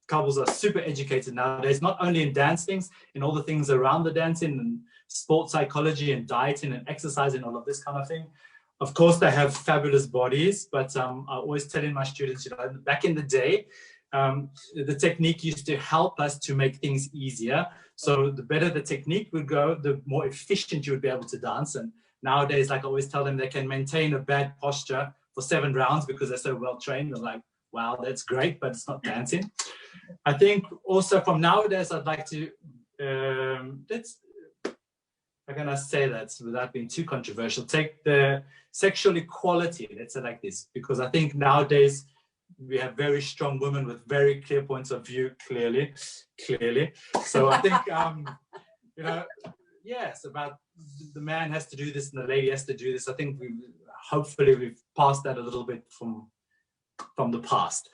couples are super educated nowadays, not only in dance things, in all the things around the dancing, and sports psychology and dieting and exercising, all of this kind of thing. Of course, they have fabulous bodies, but I always telling my students, you know, back in the day, the technique used to help us to make things easier. So the better the technique would go, the more efficient you would be able to dance. And nowadays, like I always tell them, they can maintain a bad posture for 7 rounds because they're so well trained. They're like, wow, that's great, but it's not dancing. I think also from nowadays, I'd like to, how can I say that without being too controversial? Take the sexual equality, let's say like this, because I think nowadays we have very strong women with very clear points of view, clearly. So I think, you know, yes, about the man has to do this and the lady has to do this. I think hopefully we've passed that a little bit from the past.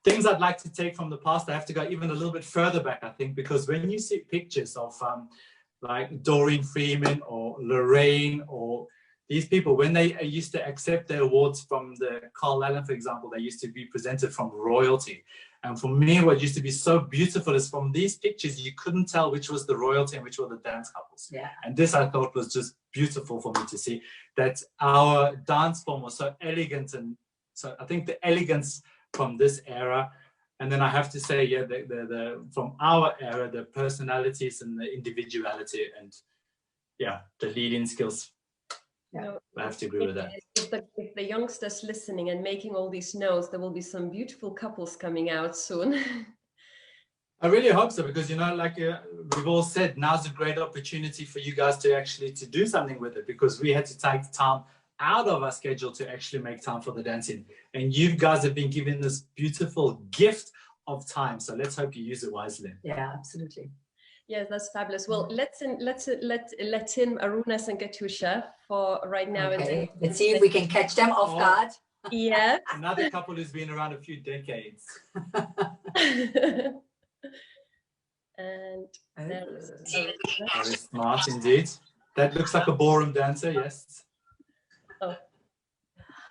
Things I'd like to take from the past, I have to go even a little bit further back, I think, because when you see pictures of like Doreen Freeman or Lorraine or these people, when they used to accept their awards from the Carl Allen, for example, they used to be presented from royalty. And for me, what used to be so beautiful is from these pictures, you couldn't tell which was the royalty and which were the dance couples. Yeah. And this I thought was just beautiful for me to see, that our dance form was so elegant. And so I think the elegance from this era. And then I have to say, yeah, from our era, the personalities and the individuality and yeah, the leading skills. Yeah, I have to agree with that. If the youngsters listening and making all these notes, there will be some beautiful couples coming out soon. I really hope so, because, you know, like we've all said, now's a great opportunity for you guys to actually to do something with it, because we had to take time out of our schedule to actually make time for the dancing. And you guys have been given this beautiful gift of time. So let's hope you use it wisely. Yeah, absolutely. Yes, that's fabulous. Well, let in Arunas and Katusha for right now. Okay. Let's see if we can catch them off guard. Yeah. Another couple who's been around a few decades. And very smart indeed. That looks like a ballroom dancer, yes. Oh.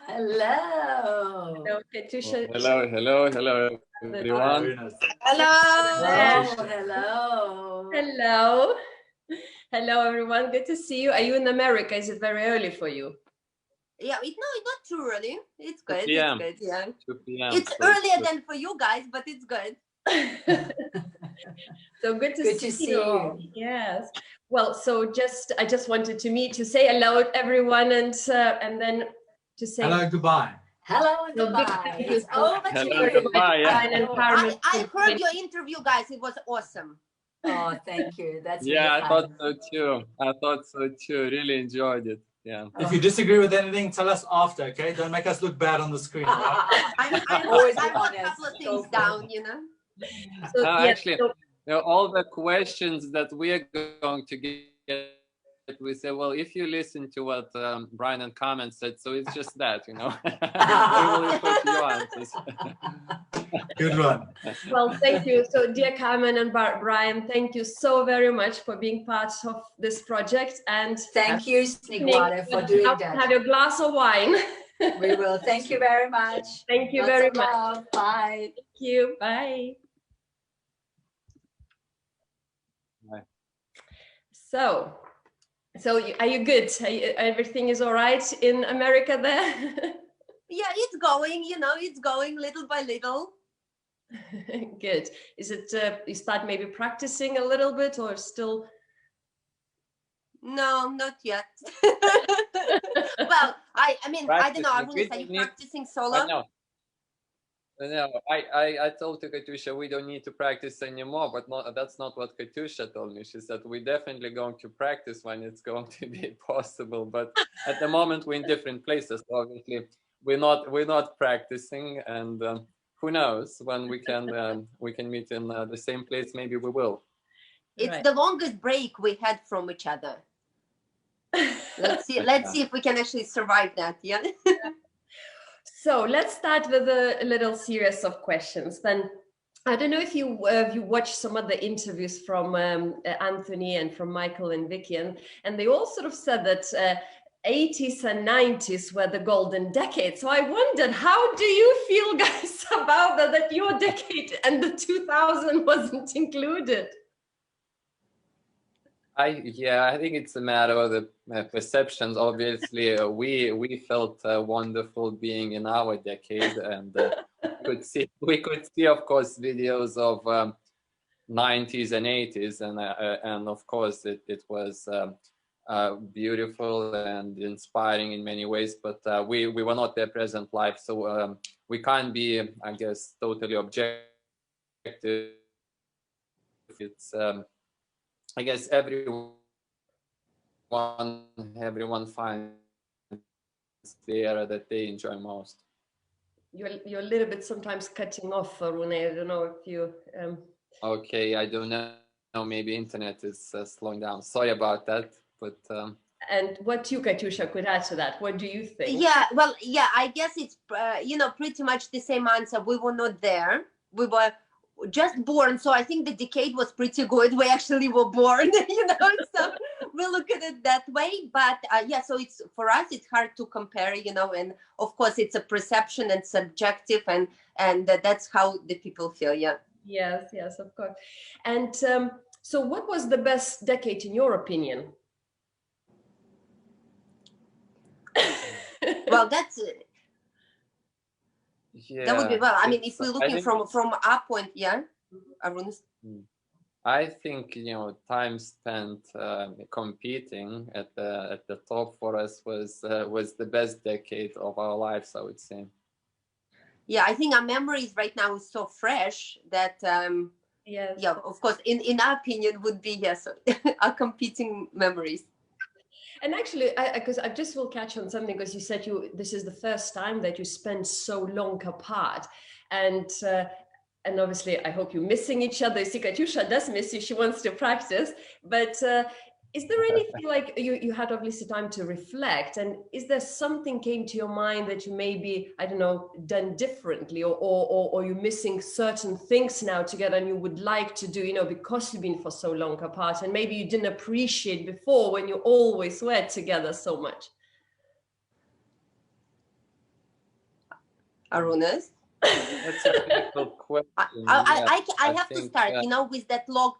Hello. Hello, Katusha. Hello, everyone. Hello, everyone. Good to see you. Are you in America? Is it very early for you? Yeah, no, it's not too early. It's good. 2 p.m. It's good. Yeah. 2 p.m. It's so earlier than for you guys, but it's good. So good to see you all. you. Yes. Well, so I just wanted to say hello to everyone and then to say Hello, goodbye. Hello, No, big goodbye. thank you It's so over to Hello, you. goodbye, yeah. Bryan and Carmen. I heard your interview, guys. It was awesome. Oh, thank you. That's Yeah, really I thought fun. so too. I thought so too. Really enjoyed it. Yeah. If you disagree with anything, tell us after, okay? Don't make us look bad on the screen. Right? I Always wrote be a honest. couple of Go things for it. down, you know. So, yeah, Actually, all the questions that we're going to get, we say, well, if you listen to what Bryan and Carmen said, so it's just that, you know. We will refer to your answers. Good one. well, thank you. So, dear Carmen and Bryan, thank you so very much for being part of this project. And Thank you, Snieguole, for doing that. Have a glass of wine. We will. Thank you very much. Thank you Lots very of much. love. Bye. Thank you. Bye. Bye. So are you good? Everything is all right in America there? Yeah, it's going, you know, it's going little by little. Good. Is it, you start maybe practicing a little bit or still? No, not yet. Well, I mean, I don't know. Arunas, are you practicing solo? No, I told to Katusha we don't need to practice anymore, but that's not what Katusha told me. She said we're definitely going to practice when it's going to be possible, but at the moment we're in different places. So obviously, we're not practicing, and who knows when we can meet in the same place? Maybe we will. It's Right. the longest break we had from each other. Let's see if we can actually survive that. Yeah. So let's start with a little series of questions. Then I don't know if you watched some of the interviews from Anthony and from Michael and Vicky, and they all sort of said that 80s and 90s were the golden decade. So I wondered, how do you feel, guys, about that your decade and the 2000 wasn't included? I think it's a matter of the perceptions. Obviously, we felt wonderful being in our decade, and we could see, of course, videos of 90s and 80s, and of course it was beautiful and inspiring in many ways. But we were not there present live, so we can't be, I guess, totally objective. It's I guess everyone finds the era that they enjoy most. You're a little bit sometimes cutting off, Rune. I don't know if you. Okay, I don't know. Maybe internet is slowing down. Sorry about that, but. And what you, Katusha, could add to that? What do you think? Yeah, well, yeah, I guess it's pretty much the same answer. We were not there. We were just born, so I think the decade was pretty good. We actually were born, so we look at it that way. But yeah, so it's, for us, it's hard to compare, and of course it's a perception and subjective, and that's how the people feel. Yeah. Yes, of course. And so what was the best decade in your opinion? Well, that's yeah, that would be, well, I mean, if we're looking from our point, yeah, Arunas. I think time spent competing at the top for us was the best decade of our lives, I would say. Yeah, I think our memories right now is so fresh that yes. Yeah, of course, in our opinion would be, yes, our competing memories. And actually, because I just will catch on something, because you said this is the first time that you spend so long apart, and obviously I hope you're missing each other. See, Katusha does miss you; she wants to practice. But is there anything like you had obviously time to reflect, and is there something came to your mind that you maybe, I don't know, done differently, or you're missing certain things now together and you would like to do, because you've been for so long apart, and maybe you didn't appreciate before when you always were together so much? Arunas? That's a difficult question. I have to start, with that log.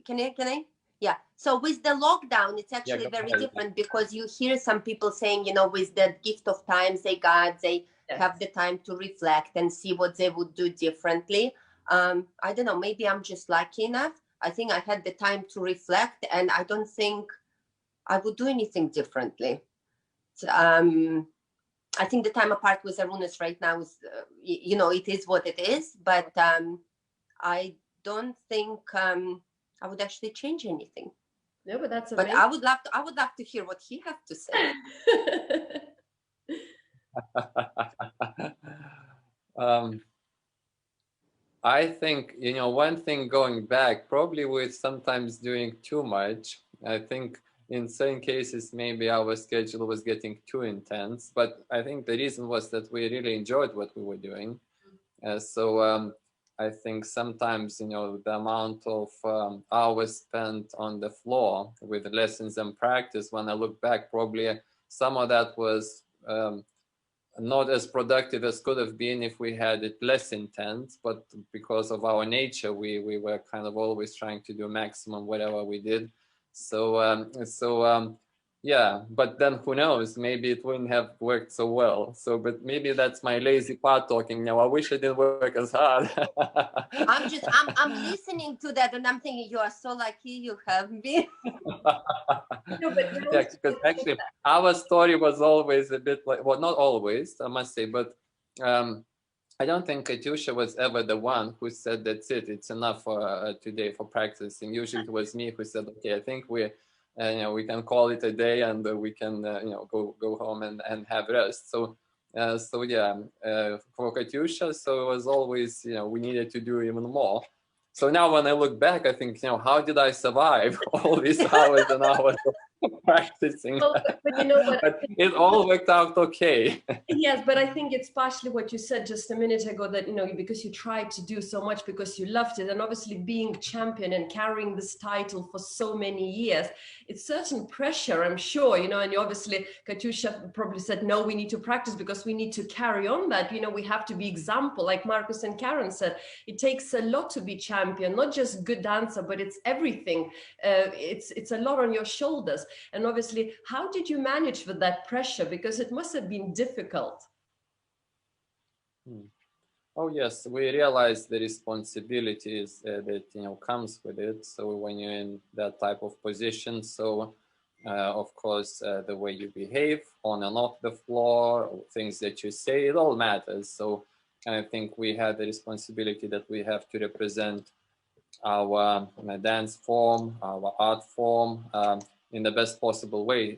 Can I? Yeah. So with the lockdown, it's actually very different, because you hear some people saying, you know, with the gift of times they got, they have the time to reflect and see what they would do differently. I don't know, maybe I'm just lucky enough. I think I had the time to reflect, and I don't think I would do anything differently. I think the time apart with Arunas right now is, you know, it is what it is, but I don't think I would actually change anything. No, but that's amazing. But I would love to hear what he has to say. I think, you know, one thing going back, probably we're sometimes doing too much. I think in certain cases, maybe our schedule was getting too intense, but I think the reason was that we really enjoyed what we were doing. So I think sometimes, you know, the amount of hours spent on the floor with lessons and practice, when I look back, probably some of that was not as productive as could have been if we had it less intense, but because of our nature, we were kind of always trying to do maximum whatever we did. So yeah, but then who knows, maybe it wouldn't have worked so well. So, but maybe that's my lazy part talking now. I wish I didn't work as hard. I'm listening to that, and I'm thinking, you are so lucky you have me. No, but you know, yeah, because actually our story was always a bit like, well, not always, I must say, but I don't think Katusha was ever the one who said, that's it, it's enough for today for practicing. Usually it was me who said, okay, I think we you know, we can call it a day, and we can you know, go home and have rest. So so yeah, for Katusha, so it was always, you know, we needed to do even more. So now when I look back, I think, you know, how did I survive all these hours and hours of practicing? Well, but you know what? But it all worked out okay. Yes, but I think it's partially what you said just a minute ago, that, you know, because you tried to do so much because you loved it, and obviously being champion and carrying this title for so many years, it's certain pressure, I'm sure, you know, and you obviously, Katusha probably said, no, we need to practice because we need to carry on that, you know, we have to be example, like Marcus and Karen said, it takes a lot to be champion, not just good dancer, but it's everything. It's a lot on your shoulders. And obviously, how did you manage with that pressure? Because it must have been difficult. Oh yes, we realize the responsibilities that, you know, comes with it. So when you're in that type of position, so of course the way you behave on and off the floor, things that you say, it all matters. So I think we had the responsibility that we have to represent our dance form, our art form in the best possible way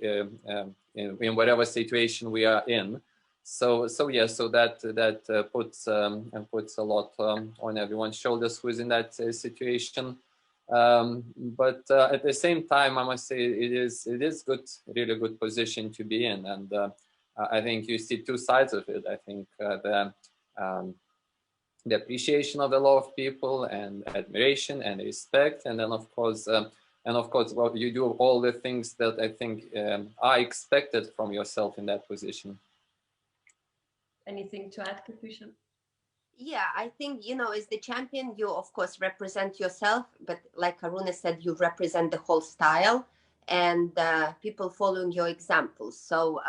in whatever situation we are in. So yeah, so that puts a lot on everyone's shoulders who is in that situation. But at the same time, I must say it is good, really good position to be in, and I think you see two sides of it. I think the appreciation of a lot of people, and admiration and respect, and then of course well, you do all the things that I think are expected from yourself in that position. Anything to add, Katusha? Yeah, I think, you know, as the champion, you of course represent yourself, but like Aruna said, you represent the whole style, and people following your examples. So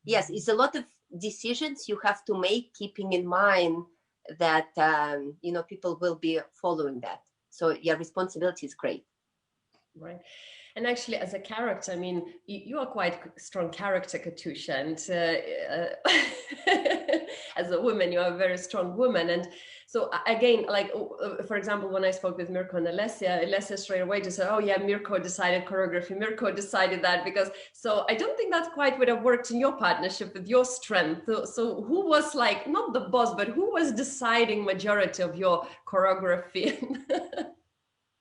yes, it's a lot of decisions you have to make, keeping in mind that you know, people will be following that. So your responsibility is great. Right. And actually, as a character, I mean, you are quite a strong character, Katusha, and as a woman, you are a very strong woman. And so again, like, for example, when I spoke with Mirko and Alessia straight away just said, oh yeah, Mirko decided choreography, Mirko decided that, because, so I don't think that quite would have worked in your partnership with your strength. So who was, like, not the boss, but who was deciding majority of your choreography?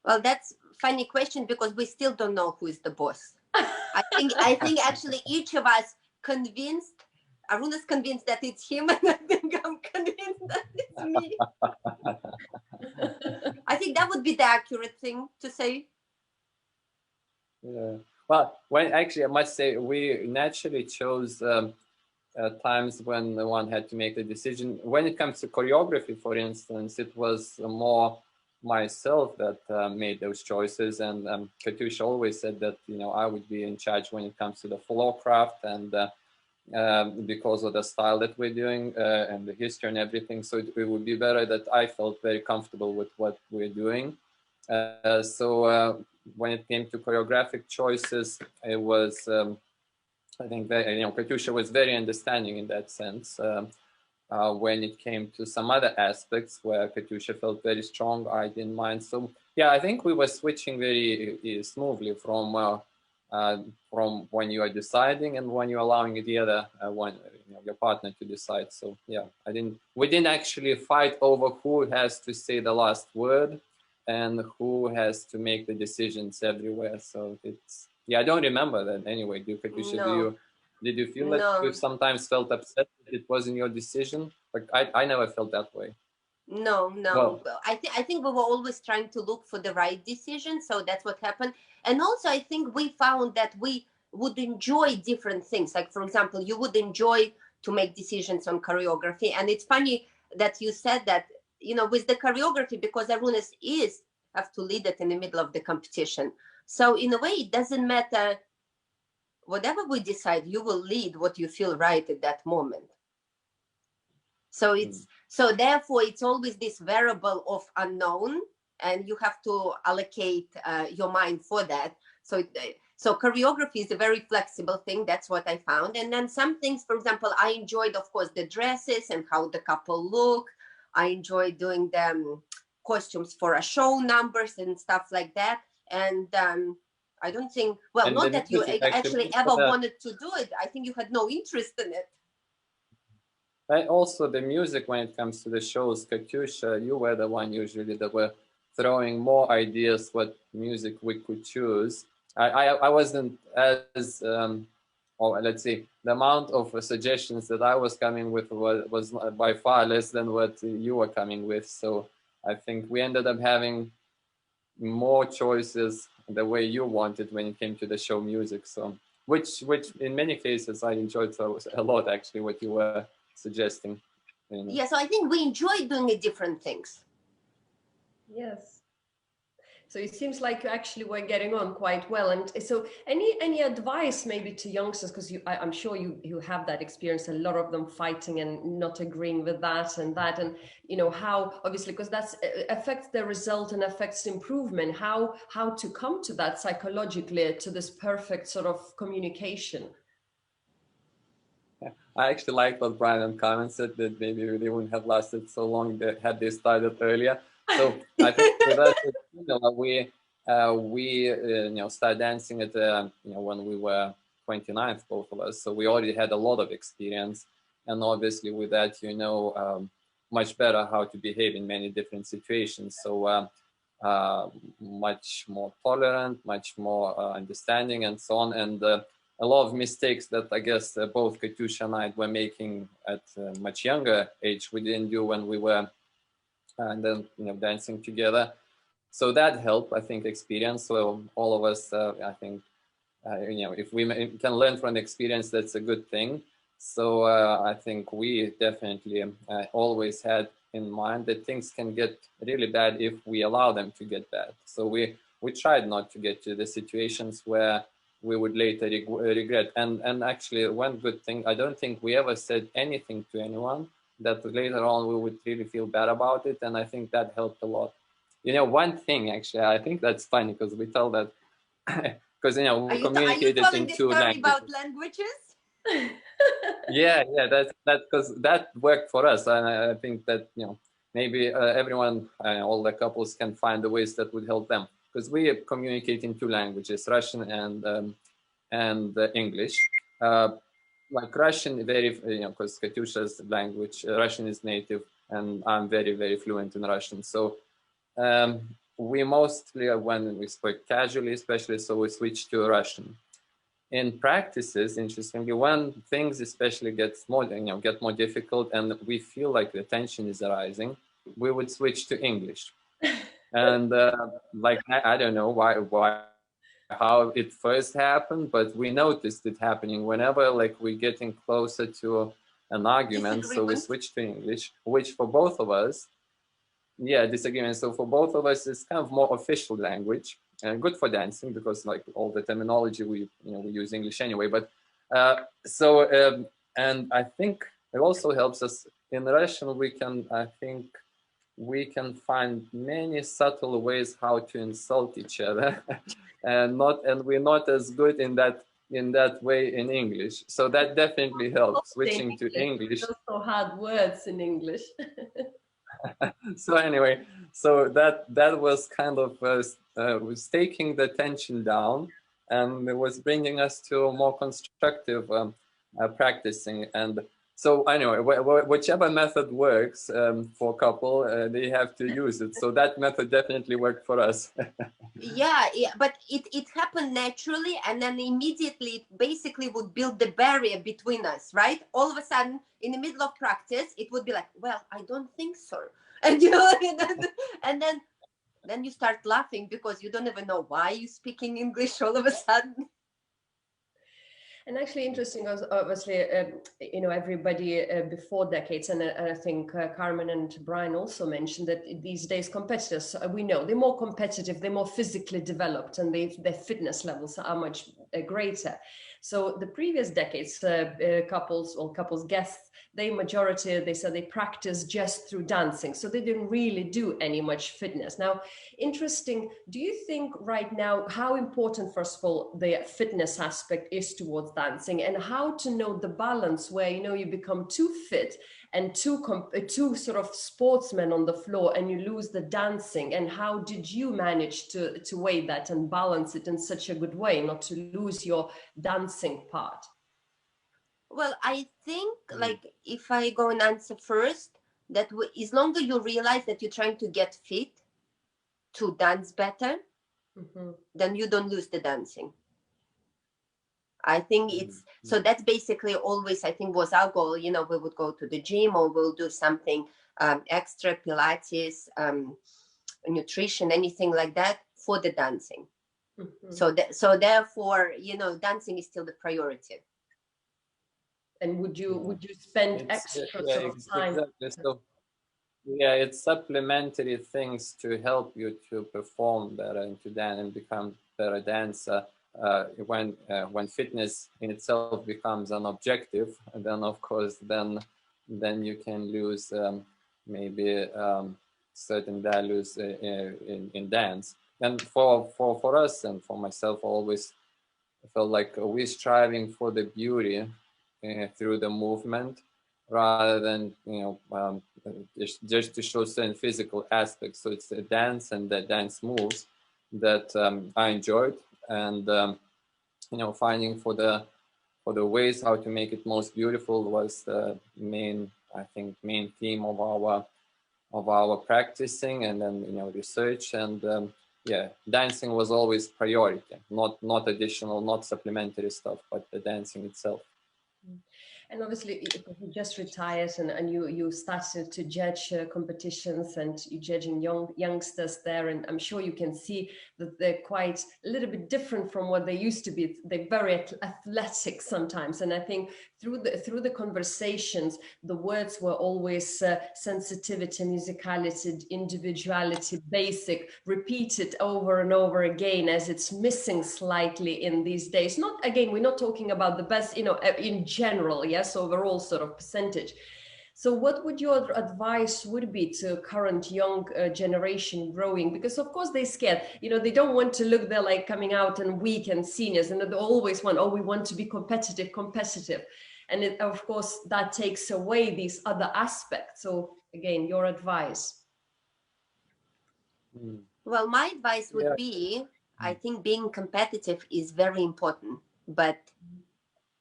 Well, that's funny question, because we still don't know who is the boss. I think actually each of us convinced, Aruna's convinced that it's him, and I think I'm convinced that it's me. I think that would be the accurate thing to say. Yeah. Well, when actually I must say we naturally chose times when one had to make the decision. When it comes to choreography, for instance, it was more myself that made those choices, and Katusha always said that, you know, I would be in charge when it comes to the flow craft, and because of the style that we're doing and the history and everything, so it would be better that I felt very comfortable with what we're doing. So when it came to choreographic choices, it was I think that, you know, Katusha was very understanding in that sense. When it came to some other aspects where Katusha felt very strong, I didn't mind. So yeah, I think we were switching very smoothly from when you are deciding and when you're allowing the other one, you know, your partner to decide. So yeah, we didn't actually fight over who has to say the last word and who has to make the decisions everywhere. So it's, yeah, I don't remember that anyway. Katusha, No. did you feel that you sometimes felt upset that it wasn't your decision? Like I never felt that way. No. Well, I think we were always trying to look for the right decision, so that's what happened. And also, I think we found that we would enjoy different things. Like, for example, you would enjoy to make decisions on choreography, and it's funny that you said that, you know, with the choreography, because Arunas have to lead it in the middle of the competition. So in a way, it doesn't matter. Whatever we decide, you will lead what you feel right at that moment. So it's so therefore it's always this variable of unknown, and you have to allocate your mind for that. So choreography is a very flexible thing. That's what I found. And then some things, for example, I enjoyed, of course, the dresses and how the couple look. I enjoyed doing the costumes for a show, numbers and stuff like that. And I don't think, well, and not that you actually ever wanted to do it. I think you had no interest in it. Also, the music, when it comes to the shows, Katusha, you were the one usually that were throwing more ideas what music we could choose. I wasn't as, or let's see, the amount of suggestions that I was coming with was by far less than what you were coming with. So I think we ended up having more choices the way you wanted when it came to the show music. So which in many cases I enjoyed a lot, actually, what you were suggesting. You know. Yeah, so I think we enjoy doing different things. Yes. So it seems like you actually were getting on quite well. And so any advice maybe to youngsters, because I'm sure you have that experience, a lot of them fighting and not agreeing with that, and you know, how obviously, because that affects the result and affects improvement, how to come to that psychologically, to this perfect sort of communication. Yeah. I actually like what Bryan and Carmen said, that maybe they wouldn't have lasted so long had they started earlier. So I think with us, we you know, started dancing at you know, when we were 29th, both of us. So we already had a lot of experience, and obviously with that, you know, much better how to behave in many different situations. So much more tolerant, much more understanding, and so on. And a lot of mistakes that I guess both Katusha and I were making at a much younger age, we didn't do when we were and then, you know, dancing together. So that helped, I think, experience. So all of us, I think, you know, if we can learn from the experience, that's a good thing. So I think we definitely always had in mind that things can get really bad if we allow them to get bad. So we tried not to get to the situations where we would later regret. And actually, one good thing, I don't think we ever said anything to anyone that later on we would really feel bad about it. And I think that helped a lot. You know, one thing, actually, I think that's funny because we tell that, because, you know, we communicated in two languages. About languages? yeah, that's because that worked for us. And I think that, you know, maybe everyone, all the couples can find the ways that would help them. Because we communicate in two languages, Russian and English. Like Russian, very, you know, because Katusha's language, Russian is native, and I'm very, very fluent in Russian. So we mostly, when we spoke casually, especially, so we switched to Russian. In practices, interestingly, when things especially get more difficult, and we feel like the tension is arising, we would switch to English. And like I don't know why. How it first happened, but we noticed it happening whenever like we're getting closer to an argument. So we switched to English, which for both of us yeah, disagreement. So for both of us, it's kind of more official language and good for dancing because like all the terminology we use English anyway. But and I think it also helps us in Russian. We can find many subtle ways how to insult each other, and we're not as good in that way in English. So that definitely helps switching to English. Also hard words in English. So anyway, so that was kind of was taking the tension down, and it was bringing us to a more constructive practicing. And so anyway, whichever method works for a couple, they have to use it. So that method definitely worked for us. Yeah, but it happened naturally, and then immediately it basically would build the barrier between us, right? All of a sudden, in the middle of practice, it would be like, well, I don't think so. And and then you start laughing because you don't even know why you're speaking English all of a sudden. And actually interesting, obviously, everybody before decades, and I think Carmen and Bryan also mentioned that these days competitors, we know they're more competitive, they're more physically developed, and their fitness levels are much greater. So the previous decades, couples guests, they said they practice just through dancing. So they didn't really do any much fitness. Now, interesting, do you think right now how important, first of all, the fitness aspect is towards dancing, and how to know the balance where, you become too fit and too sort of sportsman on the floor and you lose the dancing? And how did you manage to weigh that and balance it in such a good way, not to lose your dancing part? Well, I think, like, if I go and answer first, that as long as you realize that you're trying to get fit to dance better, then you don't lose the dancing. I think it's, so that's basically always, I think, was our goal. We would go to the gym or we'll do something extra, Pilates, nutrition, anything like that for the dancing. So therefore, dancing is still the priority. And would you spend extra sort of time? Exactly. So, yeah, it's supplementary things to help you to perform better and to dance and become better dancer. When fitness in itself becomes an objective, and then of course then you can lose maybe certain values in dance. And for us and for myself, I always felt like we're striving for the beauty through the movement, rather than just to show certain physical aspects. So it's the dance and the dance moves that I enjoyed, and finding for the ways how to make it most beautiful was the main theme of our practicing, and then research, and dancing was always priority, not additional, not supplementary stuff, but the dancing itself. And obviously, you just retired, and you started to judge competitions, and you're judging youngsters there. And I'm sure you can see that they're quite a little bit different from what they used to be. They're very athletic sometimes. And I think through the conversations, the words were always sensitivity, musicality, individuality, basic, repeated over and over again, as it's missing slightly in these days. We're not talking about the best, in general. Yes, overall sort of percentage. So what would your advice would be to current young generation growing? Because of course they're scared, they don't want to look, they're like coming out and weak and seniors, and they always want, we want to be competitive. And of course that takes away these other aspects. So again, your advice. Well, my advice would be, I think being competitive is very important, but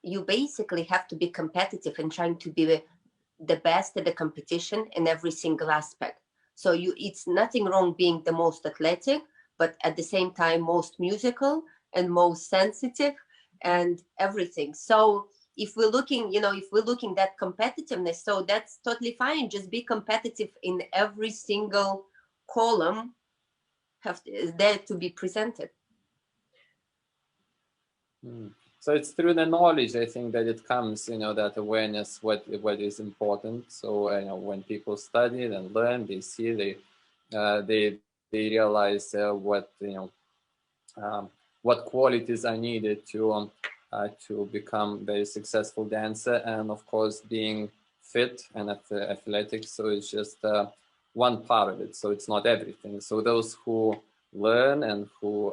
you basically have to be competitive and trying to be the best at the competition in every single aspect. So it's nothing wrong being the most athletic, but at the same time, most musical and most sensitive and everything. So if we're looking, that competitiveness, so that's totally fine. Just be competitive in every single column is there to be presented. So it's through the knowledge, I think, that it comes, that awareness, what is important. So when people study and learn, they see, they realize what what qualities are needed to become very successful dancer, and of course being fit and athletic. So it's just one part of it. So it's not everything. So those who learn and who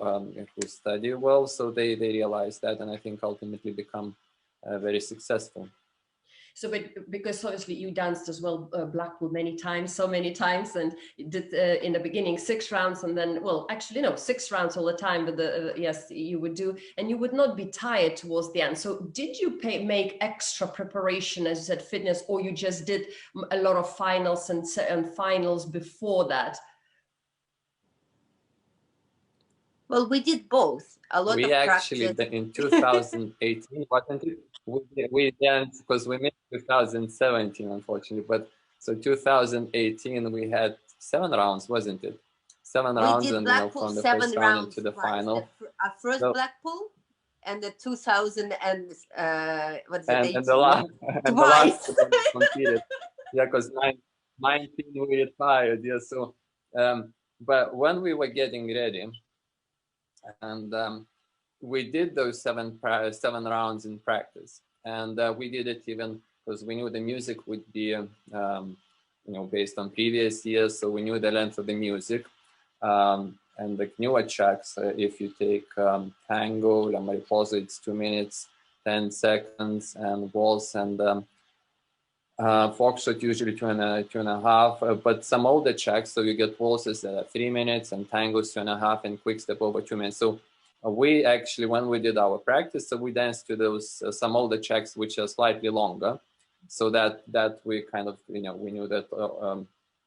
study well, so they realize that, and I think ultimately become very successful. So, but because obviously you danced as well Blackpool many times, so many times, and you did in the beginning 6 rounds, and then, well, actually no, 6 rounds all the time, but yes, you would do, and you would not be tired towards the end. So did you make extra preparation, as you said, fitness, or you just did a lot of finals and finals before that? Well, we did both. A lot of actually practice. In 2018, wasn't it? We danced because we missed 2017, unfortunately. But so 2018, we had 7 rounds, wasn't it? 7 rounds, did and Blackpool, from the 7 first round into the final. Our first Blackpool, and the 2000 and what's the date? And the last, and the last competed. Yeah, because 19 we retired. Yeah, so but when we were getting ready, and we did those 7 rounds in practice, and we did it even because we knew the music would be based on previous years, so we knew the length of the music, and the newer tracks, if you take tango, La Mariposa, it's 2 minutes 10 seconds, and waltz and foxtrot usually 2.5, but some older tracks, so you get waltzes that are 3 minutes and tangos 2.5, and quick step over 2 minutes. So we actually, when we did our practice, so we danced to those some older tracks which are slightly longer, so that we kind of we knew that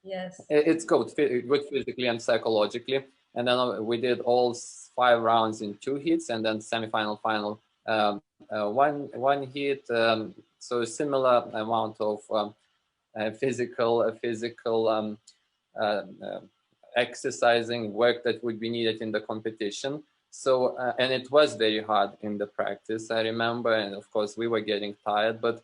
yes, it's good physically and psychologically. And then we did all 5 rounds in 2 hits, and then semifinal, final one hit. So a similar amount of physical exercising work that would be needed in the competition. So and it was very hard in the practice, I remember, and of course we were getting tired, but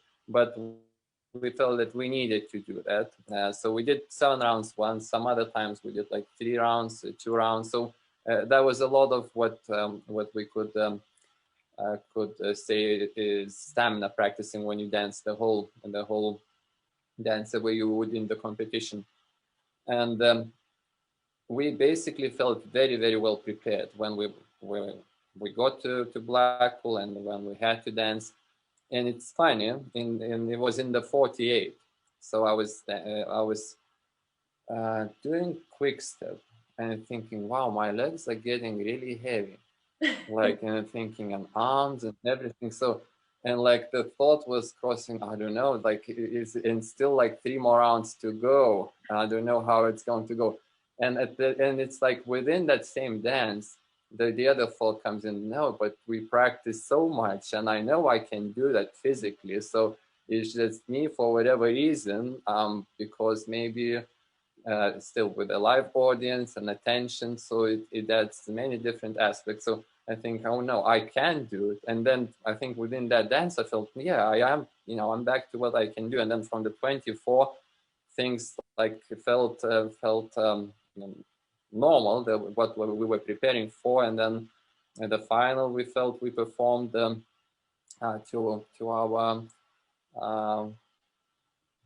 we felt that we needed to do that. So we did 7 rounds once. Some other times we did like 3 rounds, 2 rounds. So that was a lot of what we could say is stamina practicing when you dance the whole dance the way you would in the competition. And we basically felt very, very well prepared when we got to Blackpool and when we had to dance. And it's funny, and it was in the 48. So I was doing quick step and thinking, wow, my legs are getting really heavy. Like, and thinking, and arms and everything. So, and like the thought was crossing, I don't know, like it's still like 3 more rounds to go. I don't know how it's going to go. And and it's like within that same dance, the other thought comes in, no, but we practice so much, and I know I can do that physically. So it's just me, for whatever reason, because maybe still with a live audience and attention, so it adds many different aspects. So I think, oh no, I can do it. And then I think within that dance, I felt, yeah, I am, I'm back to what I can do. And then from the 24, things like felt normal, what we were preparing for. And then at the final, we felt we performed to our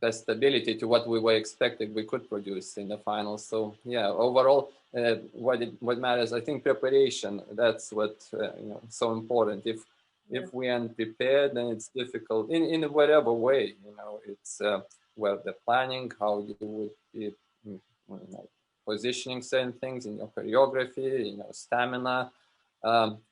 best ability, to what we were expecting we could produce in the final. So yeah, overall, what matters, I think, preparation. That's what so important. If we aren't prepared, then it's difficult in whatever way. It's well, the planning, how you would be positioning certain things in your choreography, stamina,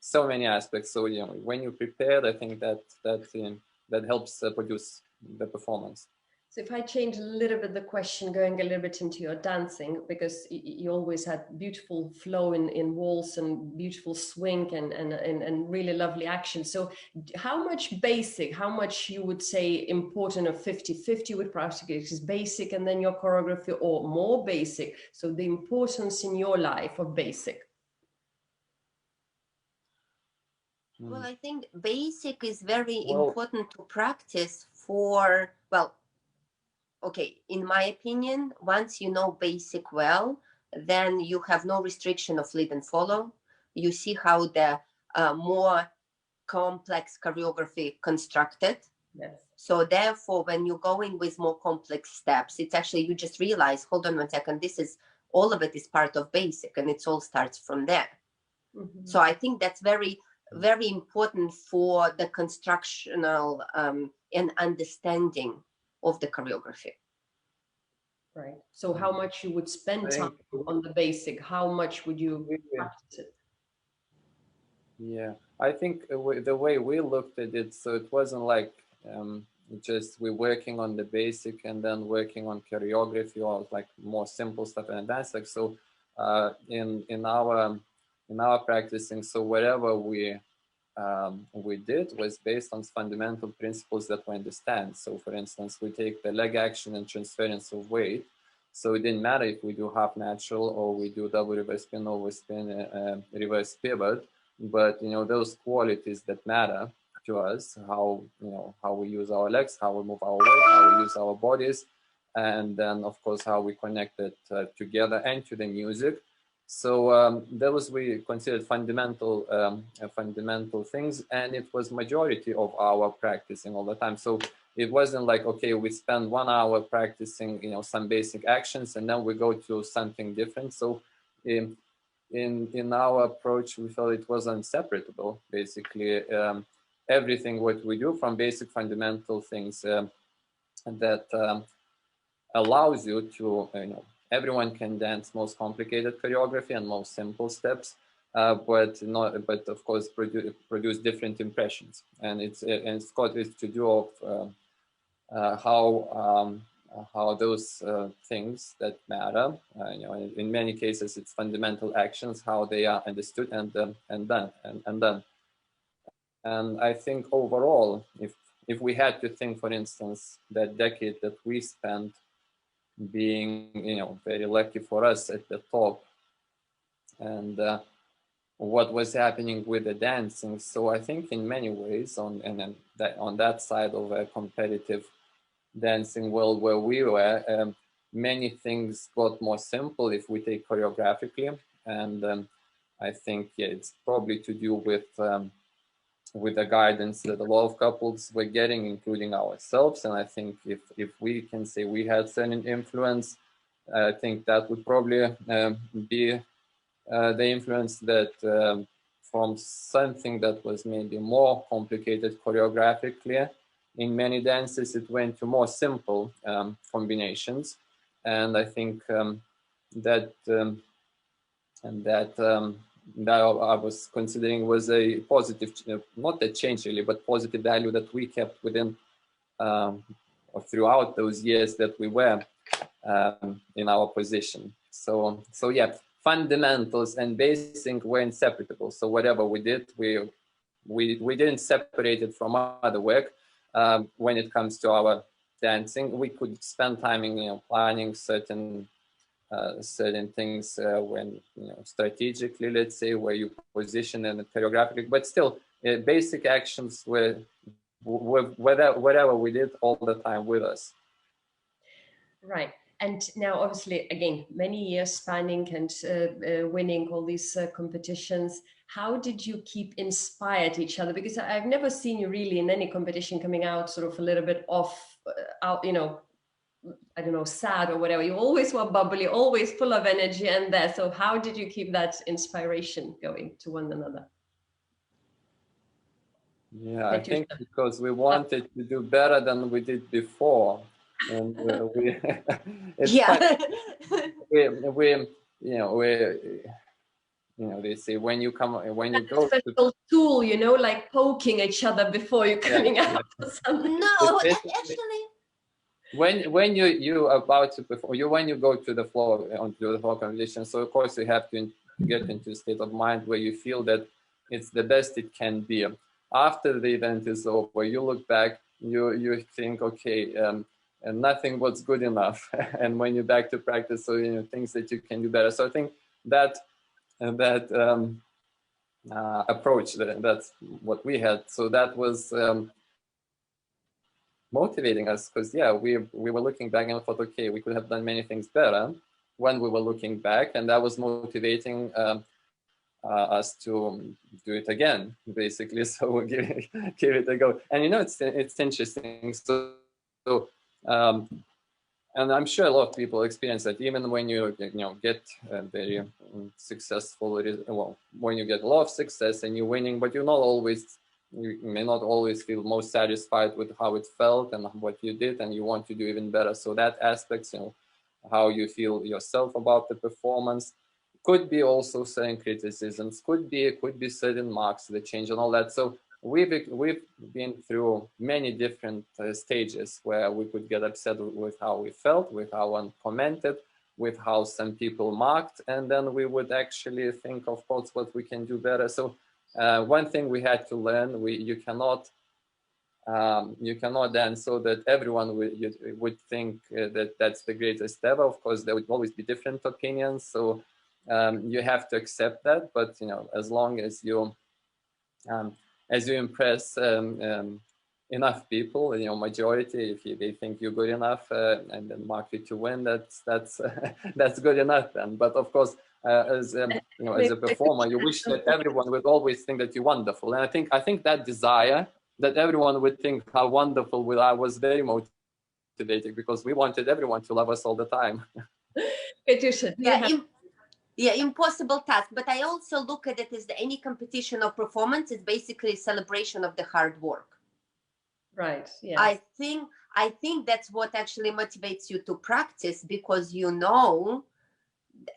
so many aspects. So when you're prepared, I think that helps produce the performance. So if I change a little bit the question, going a little bit into your dancing, because you always had beautiful flow in waltz and beautiful swing and really lovely action. So how much basic, how much you would say important of 50-50 with practice is basic, and then your choreography, or more basic? So the importance in your life of basic. Well, I think basic is very important to practice for, well, okay, in my opinion, once you know basic well, then you have no restriction of lead and follow. You see how the more complex choreography constructed. Yes. So therefore, when you're going with more complex steps, it's actually, you just realize, hold on 1 second, this is, all of it is part of basic, and it all starts from there. Mm-hmm. So I think that's very, very important for the constructional and understanding of the choreography. Right. So how much you would spend time on the basic? How much would you practice it? Yeah, I think the way we looked at it, so it wasn't like just we're working on the basic and then working on choreography or like more simple stuff in a dance. Like so, in our practicing, so whatever we did was based on fundamental principles that we understand. So, for instance, we take the leg action and transference of weight. So it didn't matter if we do half natural or we do double reverse spin, over spin, reverse pivot. But those qualities that matter to us, how we use our legs, how we move our weight, how we use our bodies, and then of course how we connect it together and to the music. So those we considered fundamental things, and it was majority of our practicing all the time. So it wasn't like, okay, we spend 1 hour practicing some basic actions and then we go to something different. So in our approach, we felt it was inseparable, basically. Everything what we do from basic fundamental things that allows you to, everyone can dance most complicated choreography and most simple steps, but of course produce different impressions. And it's got to do of how those things that matter, in many cases it's fundamental actions, how they are understood and done. And I think overall, if we had to think, for instance, that decade that we spent being, very lucky for us at the top, and what was happening with the dancing. So I think in many ways, on that side of a competitive dancing world where we were, many things got more simple if we take choreographically, and I think it's probably to do with the guidance that a lot of couples were getting, including ourselves. And I think if we can say we had certain influence, I think that would probably be the influence that from something that was maybe more complicated choreographically, in many dances it went to more simple combinations. And I think that I was considering was a positive, not a change really, but positive value that we kept within or throughout those years that we were in our position. So yeah, fundamentals and basic were inseparable. So whatever we did, we didn't separate it from other work. When it comes to our dancing, we could spend time in planning certain things when strategically, let's say, where you position and choreographically, but still basic actions were whatever we did all the time with us. Right. And now, obviously, again, many years spanning and winning all these competitions. How did you keep inspired each other? Because I've never seen you really in any competition coming out sort of a little bit off, I don't know, sad or whatever. You always were bubbly, always full of energy and there. So how did you keep that inspiration going to one another? Yeah, I think because we wanted to do better than we did before. And we they say when you go special tool, like poking each other before you're coming out or something. No, actually, when you about to perform, when you go to the floor onto the floor competition, so of course you have to get into a state of mind where you feel that it's the best it can be. After the event is over, you look back, you think, okay, and nothing was good enough. And when you're back to practice, so things that you can do better. So I think that approach, that's what we had. So that was motivating us, because we were looking back and thought, okay, we could have done many things better, when we were looking back, and that was motivating us to do it again, basically. So we'll give it a go. And you know, it's interesting. So and I'm sure a lot of people experience that, even when you get very successful, well, when you get a lot of success and you're winning, but you may not always feel most satisfied with how it felt and what you did, and you want to do even better. So that aspect, how you feel yourself about the performance, could be also certain criticisms, could be certain marks that change and all that. So we've been through many different stages where we could get upset with how we felt, with how one commented, with how some people marked, and then we would actually think, of course, what we can do better. So one thing we had to learn, you cannot dance so that everyone would think that that's the greatest ever. Of course, there would always be different opinions, so you have to accept that. But as long as you impress enough people, majority, if they think you're good enough and then mark you to win, that's that's good enough then. But of course, as a performer, you wish that everyone would always think that you're wonderful. And I think that desire that everyone would think how wonderful we are was very motivating, because we wanted everyone to love us all the time. Katusha, impossible task. But I also look at it as any competition or performance is basically a celebration of the hard work. Right. Yeah. I think that's what actually motivates you to practice, because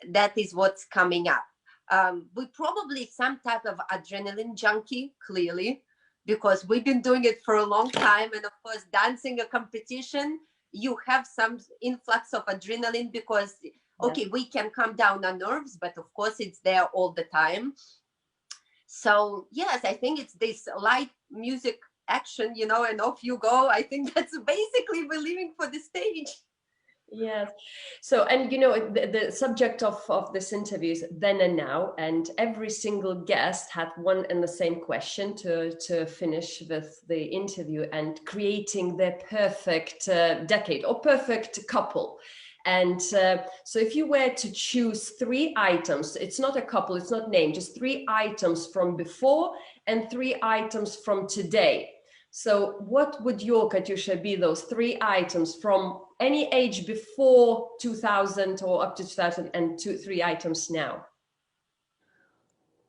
that is what's coming up. We probably some type of adrenaline junkie, clearly, because we've been doing it for a long time. And of course, dancing a competition, you have some influx of adrenaline because, okay, we can calm down our nerves, but of course it's there all the time. So yes, I think it's this light music action, and off you go. I think that's basically we're leaving for the stage. Yes. So, and the subject of this interview is then and now, and every single guest had one and the same question to finish with the interview, and creating their perfect decade or perfect couple. And so if you were to choose 3 items, it's not a couple, it's not named, just 3 items from before and 3 items from today. So what would your, Katusha, be those 3 items from any age before 2000 or up to 2000, and 3 items now?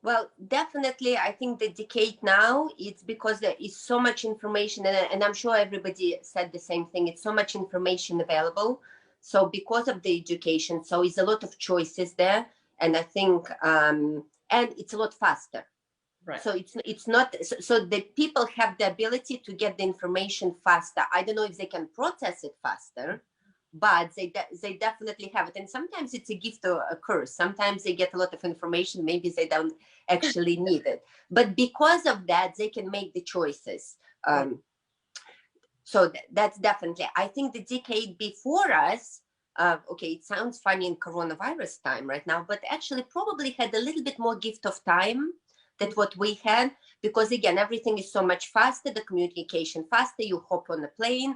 Well, definitely, I think the decade now, it's because there is so much information, and I'm sure everybody said the same thing. It's so much information available. So because of the education, so it's a lot of choices there. And I think, and it's a lot faster. Right. So it's not, so the people have the ability to get the information faster. I don't know if they can process it faster, but they definitely have it. And sometimes it's a gift or a curse. Sometimes they get a lot of information, maybe they don't actually need it. But because of that, they can make the choices. So that's definitely, I think the decade before us, okay, it sounds funny in coronavirus time right now, but actually probably had a little bit more gift of time than what we had, because again, everything is so much faster, the communication faster, you hop on a plane,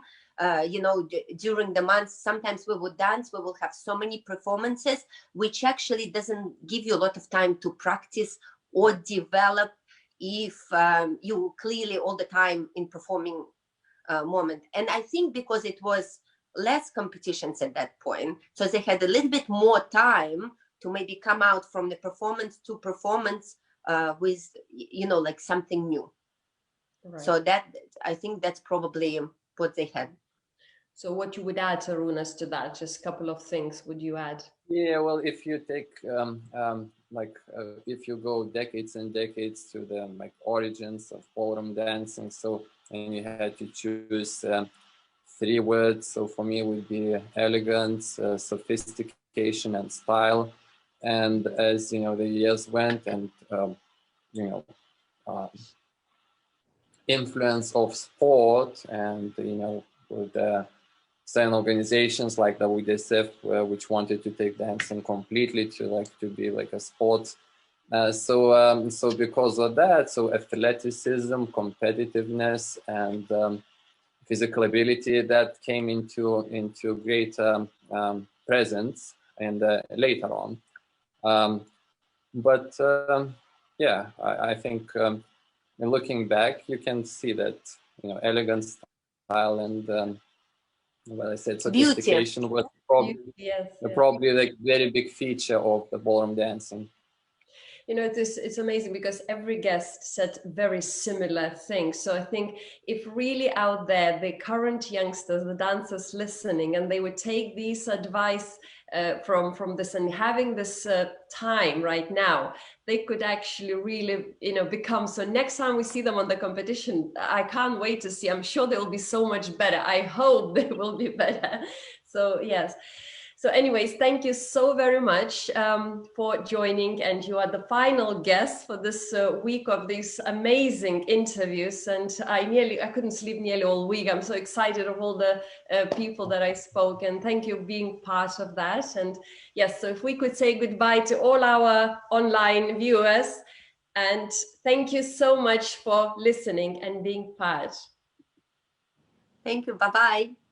during the months, sometimes we would dance, we will have so many performances, which actually doesn't give you a lot of time to practice or develop if you clearly all the time in performing moment. And I think because it was less competitions at that point, so they had a little bit more time to maybe come out from the performance to performance with like something new. Right. So that, I think that's probably what they had. So what you would add, Arunas, to that? Just a couple of things would you add? Yeah, well, if you take if you go decades and decades to the origins of ballroom dancing, so and you had to choose 3 words. So for me, it would be elegance, sophistication, and style. And as the years went, and influence of sport, and with certain organizations like the WDSF, which wanted to take dancing completely to be like a sport. So because of that, so athleticism, competitiveness, and physical ability that came into great presence. and later on. Yeah, I think looking back, you can see that, you know, elegant style and well, I said sophistication was probably, probably like very big feature of the ballroom dancing. You know, it's amazing because every guest said very similar things. So I think if really out there, the current youngsters, the dancers listening, and they would take these advice from this and having this time right now, they could actually really, you know, become. So next time we see them on the competition, I can't wait to see. I'm sure they'll be so much better. I hope they will be better. So yes. So anyways, thank you so very much for joining, and you are the final guest for this week of these amazing interviews. And I couldn't sleep nearly all week. I'm so excited of all the people that I spoke, and thank you for being part of that. And yes, so if we could say goodbye to all our online viewers, and thank you so much for listening and being part. Thank you. Bye-bye.